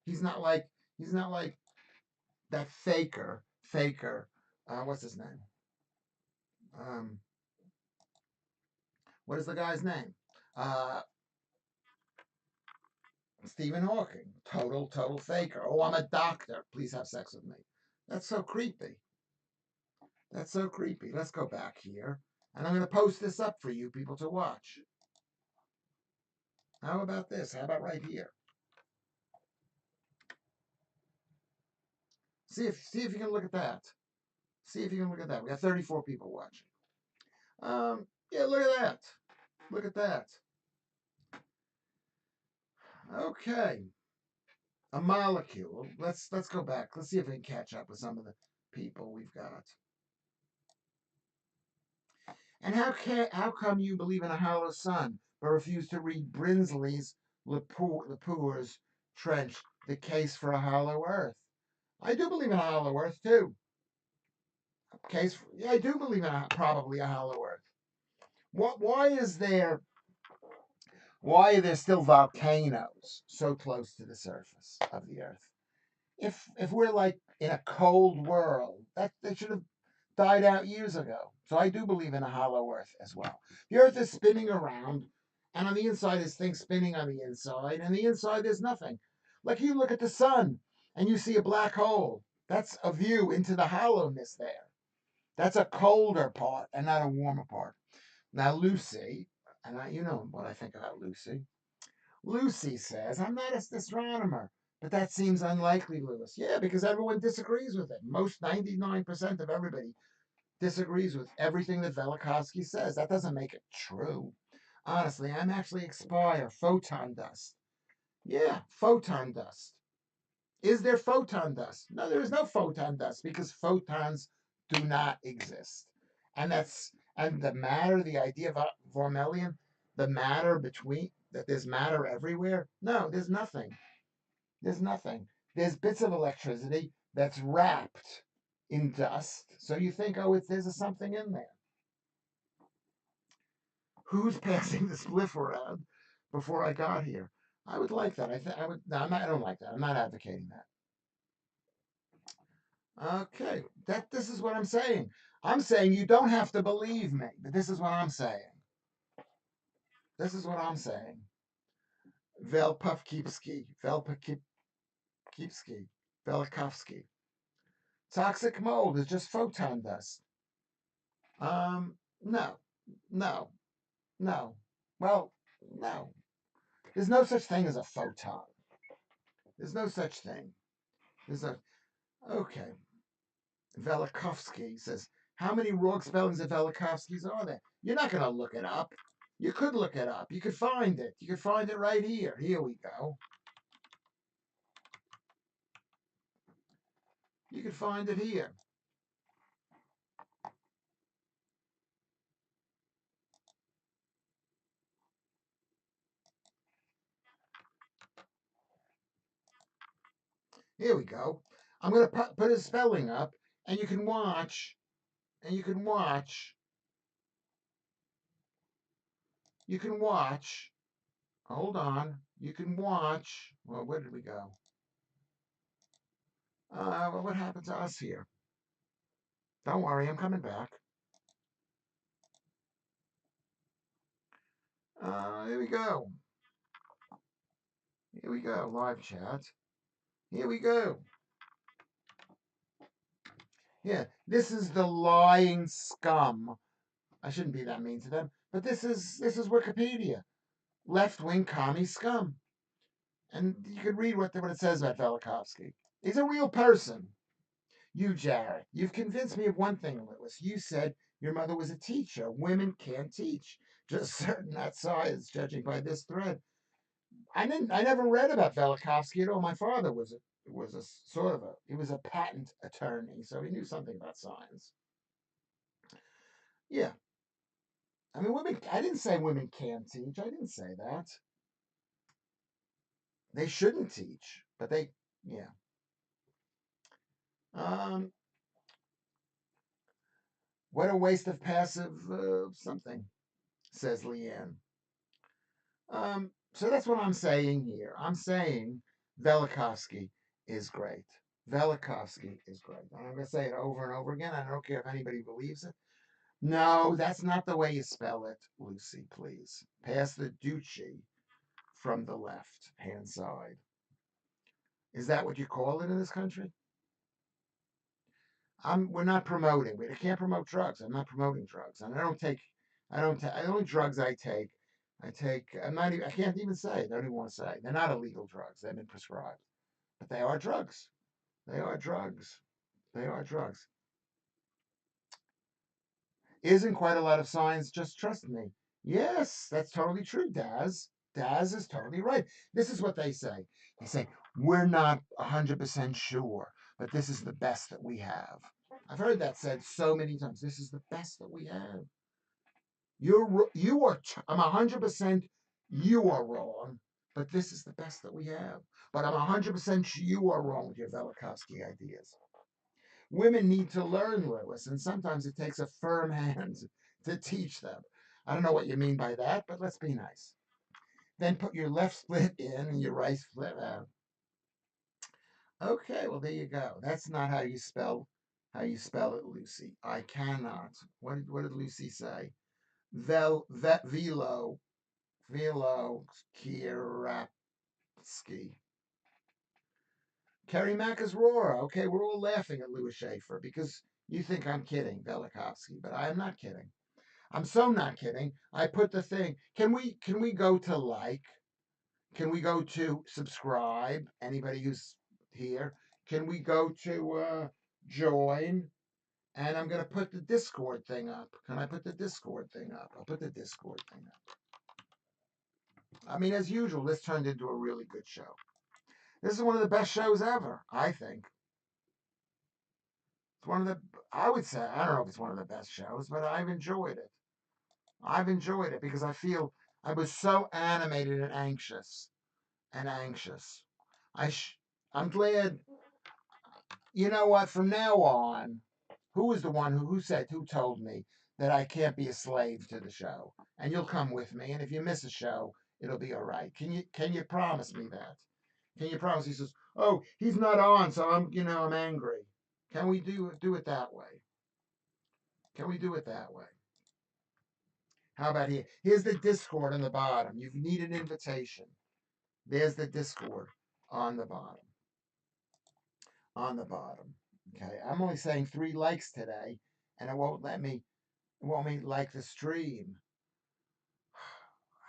He's not like that faker. What's his name? Um, what is the guy's name? Uh, Stephen Hawking. Total faker. Oh, I'm a doctor. Please have sex with me. That's so creepy. That's so creepy. Let's go back here. And I'm going to post this up for you people to watch. How about this? How about right here? See if you can look at that. See if you can look at that. We got 34 people watching. Yeah, look at that. Look at that. Okay. A molecule. Let's go back. Let's see if we can catch up with some of the people we've got. And how come you believe in a hollow sun but refuse to read Brinsley's Lepour's Trench, The Case for a Hollow Earth? I do believe in a hollow earth too. Yeah, I do believe in probably a hollow earth. Why are there still volcanoes so close to the surface of the earth? If we're like in a cold world, that should have died out years ago. So I do believe in a hollow earth as well. The earth is spinning around, And on the inside is things spinning on the inside, and the inside there's nothing. Like you look at the sun and you see a black hole. That's a view into the hollowness there. That's a colder part and not a warmer part. Now Lucy, and you know what I think about Lucy. Lucy says, I'm not an astronomer, but that seems unlikely, Lewis. Yeah, because everyone disagrees with it. Most 99% of everybody disagrees with everything that Velikovsky says. That doesn't make it true. Honestly, I'm actually expire photon dust. Yeah, photon dust. Is there photon dust? No, there is no photon dust because photons do not exist. And the matter, the idea of Vormelian, the matter between that there's matter everywhere. No, there's nothing. There's nothing. There's bits of electricity that's wrapped in dust. So you think, oh, there's something in there. Who's passing the spliff around before I got here? I would like that. I would. No, I don't like that. I'm not advocating that. Okay, this is what I'm saying. I'm saying you don't have to believe me, but this is what I'm saying. This is what I'm saying. Velpukivsky, Velikovsky. Toxic mold is just photon dust. No, no, no. Well, no. There's no such thing as a photon. There's no such thing. There's a okay. Velikovsky says, how many wrong spellings of Velikovsky's are there? You're not going to look it up. You could look it up. You could find it. You could find it right here. Here we go. You could find it here. Here we go. I'm going to put a spelling up, and you can watch. And you can watch. You can watch. Hold on. You can watch. Well, where did we go? Well, what happened to us here? Don't worry, I'm coming back. Here we go. Here we go. Live chat. Here we go. Yeah, this is the lying scum. I shouldn't be that mean to them, but this is Wikipedia. Left wing commie scum. And you can read what it says about Velikovsky. He's a real person. You, Jared, you've convinced me of one thing, Lewis. You said your mother was a teacher. Women can't teach. Just certain that science, judging by this thread. I never read about Velikovsky at all. My father was a sort of he was a patent attorney, so he knew something about science. Yeah. I mean, women. I didn't say women can't teach. I didn't say that. They shouldn't teach, but they. Yeah. Um. What a waste of passive something, says Leanne. So that's what I'm saying here. I'm saying Velikovsky is great. Velikovsky is great. And I'm going to say it over and over again. I don't care if anybody believes it. No, that's not the way you spell it, Lucy, please. Pass the Ducci from the left hand side. Is that what you call it in this country? We're not promoting. We can't promote drugs. I'm not promoting drugs. And the only drugs I take, I can't even say, I don't even want to say. They're not illegal drugs. They've been prescribed. But they are drugs. They are drugs. They are drugs. Isn't quite a lot of science, just trust me. Yes, that's totally true, Daz. Daz is totally right. This is what they say. They say, we're not 100% sure, but this is the best that we have. I've heard that said so many times. This is the best that we have. I'm 100% you are wrong, but this is the best that we have. But I'm 100% you are wrong with your Velikovsky ideas. Women need to learn, Lewis, and sometimes it takes a firm hand to teach them. I don't know what you mean by that, but let's be nice. Then put your left split in and your right split out. Okay, well there you go. That's not how you spell it, Lucy. I cannot. What did Lucy say? Velo Philo Kierapsky. Kerry Mack is Roar. Okay, we're all laughing at Lewis Schaffer because you think I'm kidding, Velikovsky, but I am not kidding. I'm so not kidding. I put the thing. Can we go to like? Can we go to subscribe? Anybody who's here, can we go to join? And I'm gonna put the Discord thing up. Can I put the Discord thing up? I'll put the Discord thing up. I mean, as usual, this turned into a really good show. This is one of the best shows ever, I think. It's one of the, I would say, I don't know if it's one of the best shows, but I've enjoyed it. I've enjoyed it because I feel I was so animated and anxious and anxious. I sh- I'm glad. You know what? From now on, who was the one who told me that I can't be a slave to the show? And you'll come with me, and if you miss a show, it'll be all right. Can you promise me that? Can you promise? He says, "Oh, he's not on, so I'm angry." Can we do it that way? Can we do it that way? How about here? Here's the Discord on the bottom. You need an invitation. There's the Discord on the bottom. On the bottom. Okay. I'm only saying 3 likes today, and it won't let me like the stream.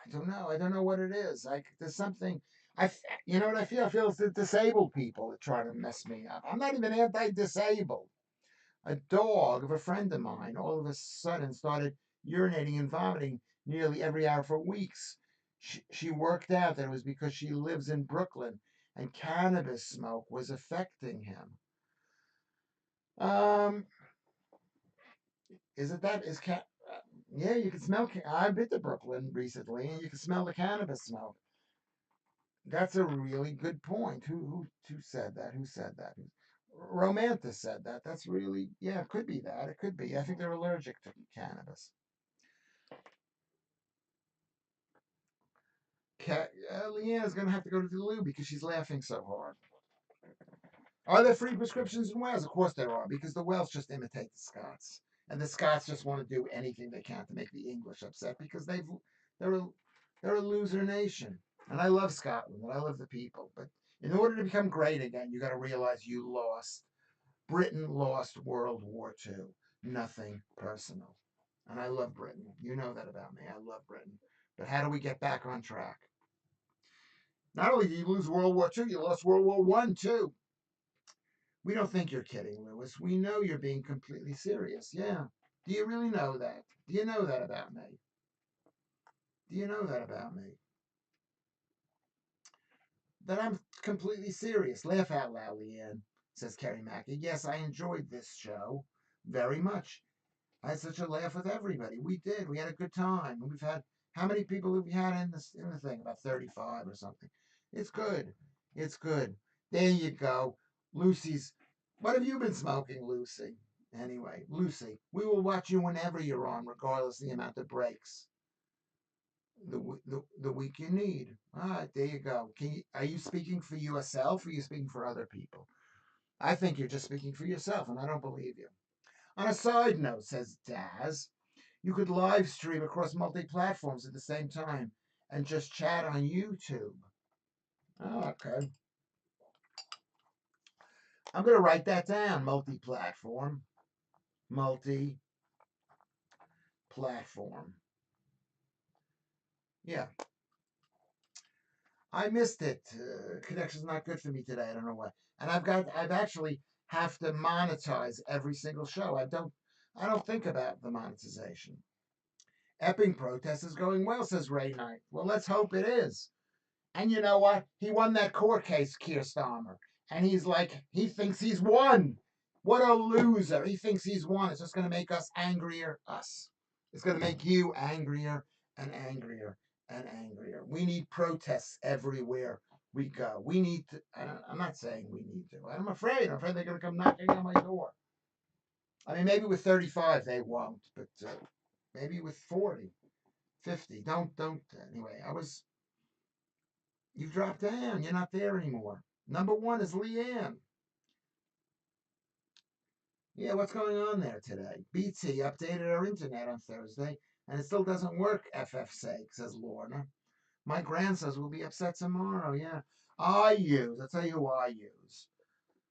I don't know. I don't know what it is. Like there's something. You know what I feel? I feel it's the disabled people that try to mess me up. I'm not even anti-disabled. A dog of a friend of mine all of a sudden started urinating and vomiting nearly every hour for weeks. She worked out that it was because she lives in Brooklyn and cannabis smoke was affecting him. Um, is it that? Yeah, you can smell. I've been to Brooklyn recently, and you can smell the cannabis smoke. That's a really good point. Who said that? Who said that? Romantis said that. That's really, yeah, it could be that. It could be. I think they're allergic to cannabis. Leanna's gonna have to go to the loo because she's laughing so hard. Are there free prescriptions in Wales? Of course there are, because the Welsh just imitate the Scots, and the Scots just want to do anything they can to make the English upset because they're a, they're a loser nation. And I love Scotland and I love the people, but in order to become great again, you got to realize you lost. Britain lost World War II. Nothing personal. And I love Britain. You know that about me. I love Britain. But how do we get back on track? Not only did you lose World War II, you lost World War One too. We don't think you're kidding, Lewis. We know you're being completely serious. Yeah. Do you really know that? Do you know that about me? Do you know that about me? That I'm completely serious. Laugh out loud, Leanne, says Kerry Mackey. Yes, I enjoyed this show very much. I had such a laugh with everybody. We did. We had a good time. We've had how many people have we had in the thing? About 35 or something. It's good. It's good. There you go. Lucy's. What have you been smoking, Lucy? Anyway, Lucy, we will watch you whenever you're on, regardless of the amount of breaks. The week you need. All right, there you go. Are you speaking for yourself or are you speaking for other people? I think you're just speaking for yourself, and I don't believe you. On a side note, says Daz, you could live stream across multi platforms at the same time and just chat on YouTube. Oh, okay. I'm going to write that down. Multi platform. Multi platform. Yeah. I missed it. Connection's not good for me today. I don't know why. And I've actually have to monetize every single show. I don't think about the monetization. Epping protest is going well, says Ray Knight. Well, let's hope it is. And you know what? He won that court case, Keir Starmer. And he's like, he thinks he's won. What a loser. He thinks he's won. It's just going to make us angrier, us. It's going to make you angrier and angrier and angrier. We need protests everywhere we go. We need to, I'm not saying we need to. I'm afraid. I'm afraid they're going to come knocking on my door. I mean, maybe with 35 they won't, but maybe with 40, 50. Don't. Anyway, you dropped down. You're not there anymore. Number one is Leanne. Yeah, what's going on there today? BT updated our internet on Thursday, and it still doesn't work, FF sake, says Lorna. My grandsons will be upset tomorrow. Yeah. I'll tell you who I use.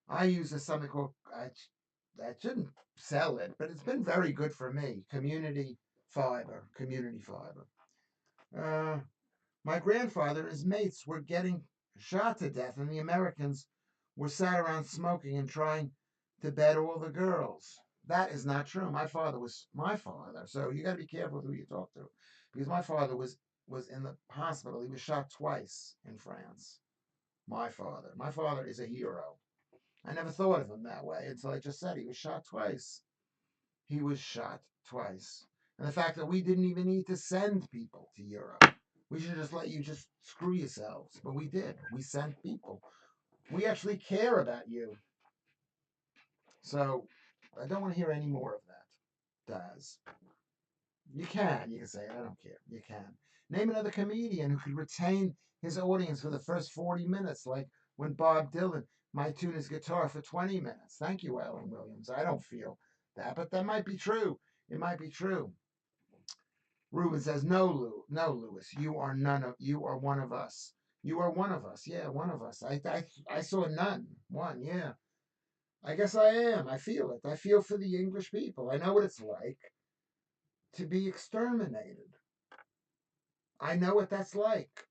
I use a something called, I shouldn't sell it, but it's been very good for me. Community fiber. Community fiber. Uh, my grandfather and his mates were getting shot to death, and the Americans were sat around smoking and trying to bed all the girls. That is not true. My father was my father, so you got to be careful who you talk to, because my father was in the hospital. He was shot twice in France. My father. My father is a hero. I never thought of him that way until I just said he was shot twice. He was shot twice. And the fact that we didn't even need to send people to Europe. We should just let you just screw yourselves. But we did. We sent people. We actually care about you. So I don't want to hear any more of that, Daz. You can. You can say it. I don't care. You can. Name another comedian who could retain his audience for the first 40 minutes, like when Bob Dylan might tune his guitar for 20 minutes. Thank you, Ellen Williams. I don't feel that, but that might be true. It might be true. Ruben says, "No, no, Lewis. You are one of us. You are one of us. Yeah, one of us. I saw none. One. Yeah. I guess I am. I feel it. I feel for the English people. I know what it's like to be exterminated. I know what that's like.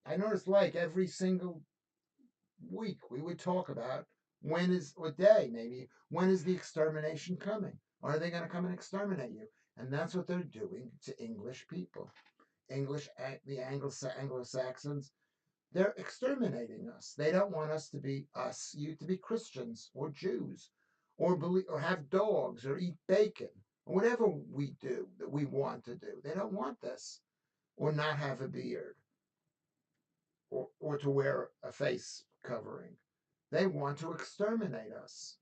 I know what it's like every single week. We would talk about when is, or day maybe, when is the extermination coming? Are they going to come and exterminate you? And that's what they're doing to English people. The Anglo-Saxons, they're exterminating us. They don't want us to be you to be Christians or Jews, or believe, or have dogs, or eat bacon, or whatever we do that we want to do. They don't want this, or not have a beard, or to wear a face covering. They want to exterminate us.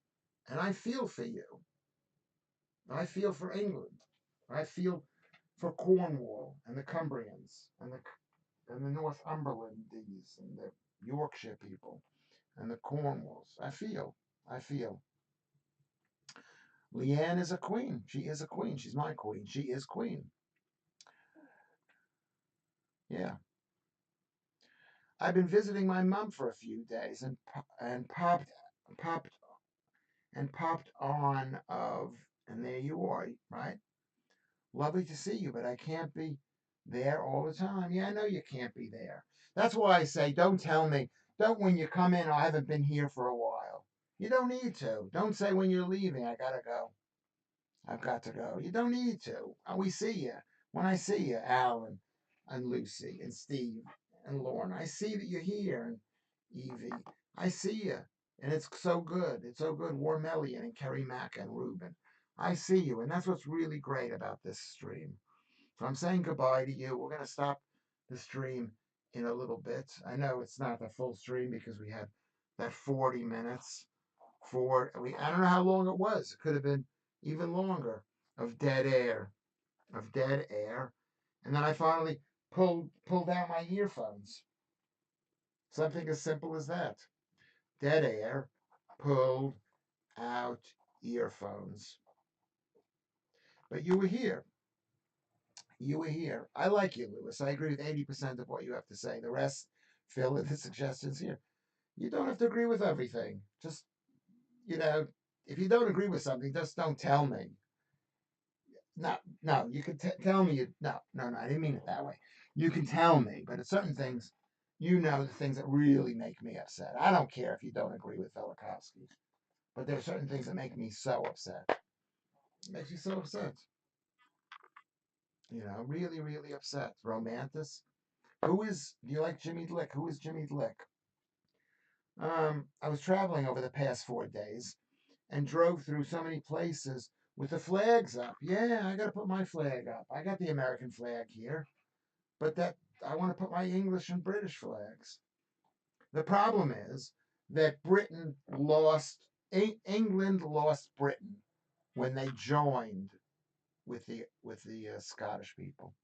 And I feel for you. I feel for England. I feel for Cornwall and the Cumbrians and the Northumberlandese and the Yorkshire people and the Cornwalls. I feel. I feel. Leanne is a queen. She is a queen. She's my queen. She is queen. Yeah. I've been visiting my mom for a few days and popped popped on of, and there you are, right? Lovely to see you, but I can't be there all the time. Yeah, I know you can't be there. That's why I say, don't tell me. Don't, when you come in, I haven't been here for a while. You don't need to. Don't say when you're leaving, I gotta go. I've got to go. You don't need to. We see you. When I see you, Alan and Lucy and Steve and Lauren, I see that you're here, and Evie. I see you. And it's so good. It's so good. Warmelian and Kerry Mack and Ruben. I see you. And that's what's really great about this stream. So I'm saying goodbye to you. We're going to stop the stream in a little bit. I know it's not the full stream because we had that 40 minutes I don't know how long it was. It could have been even longer of dead air, of dead air. And then I finally pulled out my earphones. Something as simple as that. Dead air, pulled out earphones. But you were here. You were here. I like you, Lewis. I agree with 80% of what you have to say. The rest, fill in the suggestions here. You don't have to agree with everything. Just, you know, if you don't agree with something, just don't tell me. No, no, you can tell me. No, I didn't mean it that way. You can tell me, but at certain things, the things that really make me upset. I don't care if you don't agree with Velikovsky, but there are certain things that make me so upset. It makes me so upset. Really, really upset. Romantis. Do you like Jimmy Lick? Who is Jimmy Lick? I was traveling over the past 4 days and drove through so many places with the flags up. Yeah, I got to put my flag up. I got the American flag here, but that I want to put my English and British flags. The problem is that England lost Britain when they joined with the Scottish people.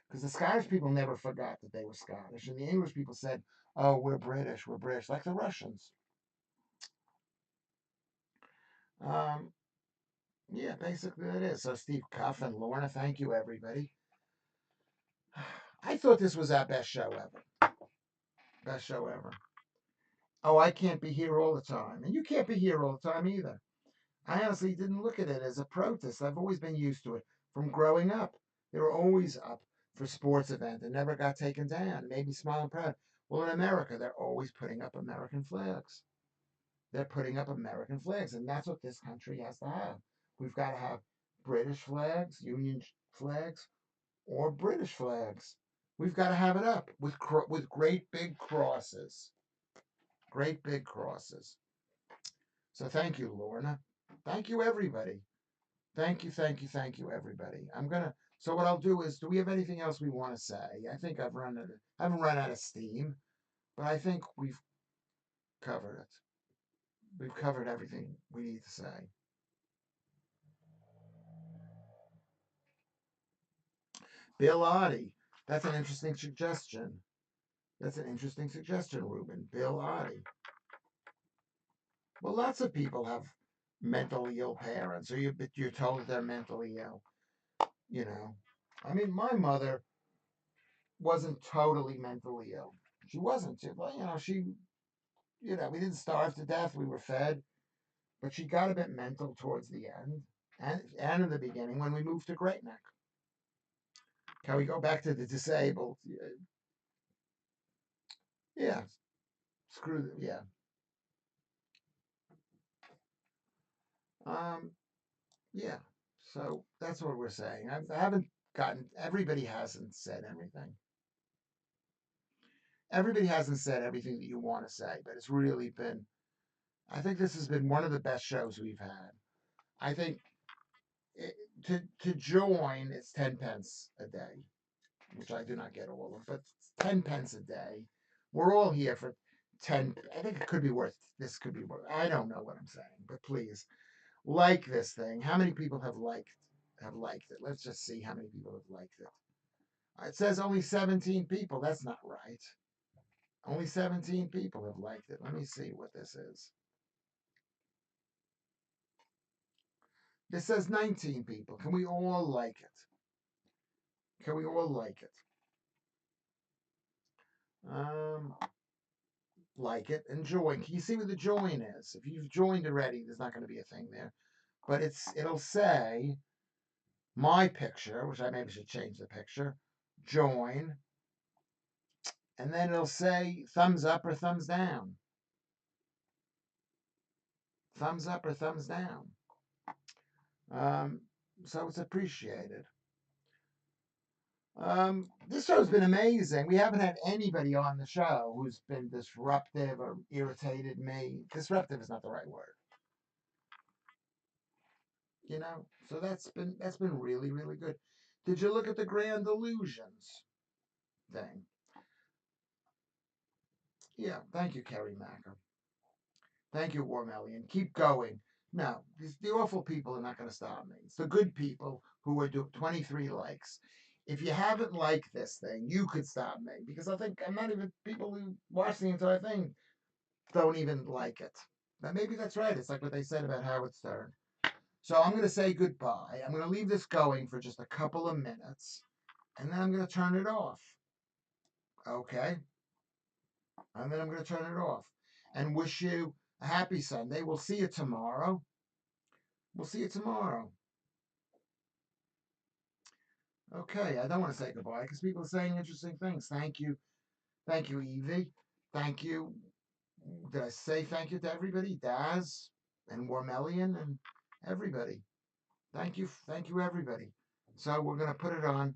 Because the Scottish people never forgot that they were Scottish, and the English people said, "Oh, we're British," like the Russians. Um, yeah, basically that is. So Steve Cuff and Lorna, thank you everybody. I thought this was our best show ever. Best show ever. Oh, I can't be here all the time. And you can't be here all the time either. I honestly didn't look at it as a protest. I've always been used to it from growing up. They were always up for sports event and never got taken down. It made me smile and proud. Well, in America, they're always putting up American flags. They're putting up American flags, and that's what this country has to have. We've got to have British flags, Union flags, or British flags. We've got to have it up with great big crosses. Great big crosses. So thank you, Lorna. Thank you, everybody. Thank you, thank you, thank you, everybody. I'm gonna. So what I'll do is, do we have anything else we want to say? I think I haven't run out of steam, but I think we've covered it. We've covered everything we need to say. Bill Oddie. That's an interesting suggestion. That's an interesting suggestion, Ruben. Bill Oddie. Well, lots of people have mentally ill parents, or you're told they're mentally ill. You know, I mean, my mother wasn't totally mentally ill. She wasn't. We didn't starve to death. We were fed, but she got a bit mental towards the end, and in the beginning when we moved to Great Neck. Can we go back to the disabled? Yeah, screw them. Yeah. Um, yeah. So that's what we're saying. I haven't gotten. Everybody hasn't said everything. Everybody hasn't said everything that you want to say, but it's really been. I think this has been one of the best shows we've had. I think it, to join it's 10 pence a day, which I do not get all of, but 10 pence a day. We're all here for 10. I think it could be worth. This could be worth. I don't know what I'm saying, but please like this thing. How many people have liked it? Let's just see how many people have liked it. It says only 17 people. That's not right. Only 17 people have liked it. Let me see what this is. This says 19 people. Can we all like it? Can we all like it? Um, like it and join. Can you see what the join is? If you've joined already, there's not going to be a thing there. But it'll say my picture, which I maybe should change the picture, join, and then it'll say thumbs up or thumbs down. Thumbs up or thumbs down. Um, so it's appreciated. This show's been amazing. We haven't had anybody on the show who's been disruptive or irritated me. Disruptive is not the right word. So that's been really, really good. Did you look at the Grand Illusions thing? Yeah, thank you, Kerry Macker. Thank you, Warmellian. Keep going. No, the awful people are not going to stop me. It's the good people who are doing 23 likes. If you haven't liked this thing, you could stop me because I think I'm not even people who watch the entire thing don't even like it. But maybe that's right. It's like what they said about Howard Stern. So I'm going to say goodbye. I'm going to leave this going for just a couple of minutes, and then I'm going to turn it off. Okay? And then I'm going to turn it off and wish you a happy Sunday. We'll see you tomorrow. We'll see you tomorrow. Okay, I don't want to say goodbye because people are saying interesting things. Thank you. Thank you, Evie. Thank you. Did I say thank you to everybody? Daz and Warmellian and everybody. Thank you. Thank you, everybody. So we're going to put it on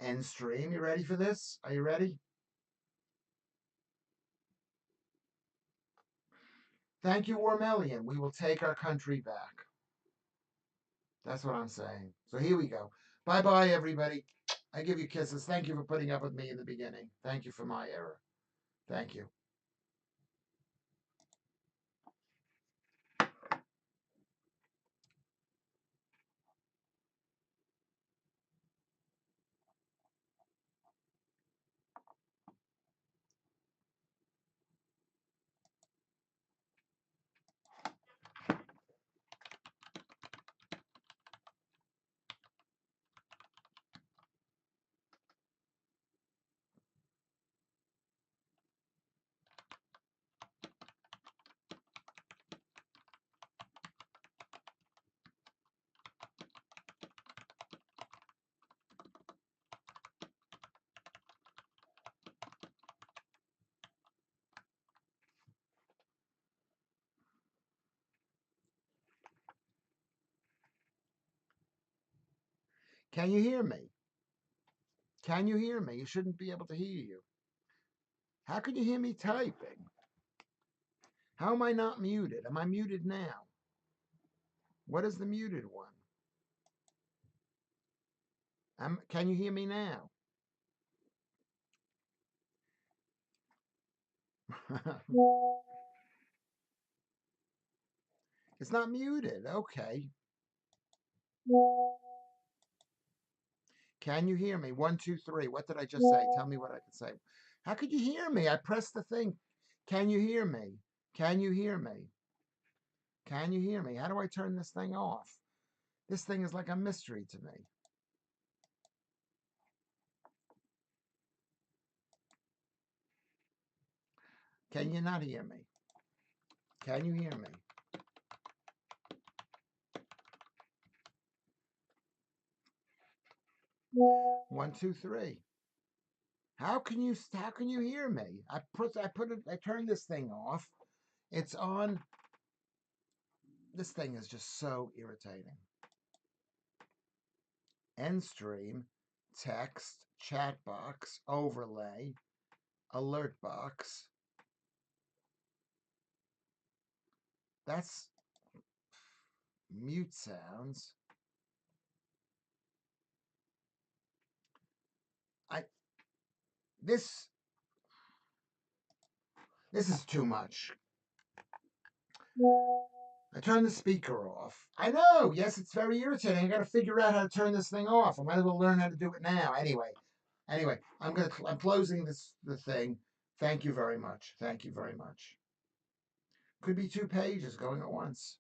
end stream. You ready for this? Are you ready? Thank you, Warmellian. We will take our country back. That's what I'm saying. So here we go. Bye bye, everybody. I give you kisses. Thank you for putting up with me in the beginning. Thank you for my error. Thank you. Can you hear me? Can you hear me? You shouldn't be able to hear you. How can you hear me typing? How am I not muted? Am I muted now? What is the muted one? Can you hear me now? It's not muted. Okay. Can you hear me? 1, 2, 3. What did I just say? Tell me what I can say. How could you hear me? I pressed the thing. Can you hear me? Can you hear me? Can you hear me? How do I turn this thing off? This thing is like a mystery to me. Can you not hear me? Can you hear me? One, two, three. How can you hear me? I turned this thing off. It's on. This thing is just so irritating. End stream, text, chat box, overlay, alert box. That's mute sounds. I this this is too much. I turned the speaker off. I know. Yes, it's very irritating. I got to figure out how to turn this thing off. I might as well learn how to do it now. Anyway, I'm closing the thing. Thank you very much. Thank you very much. Could be 2 pages going at once.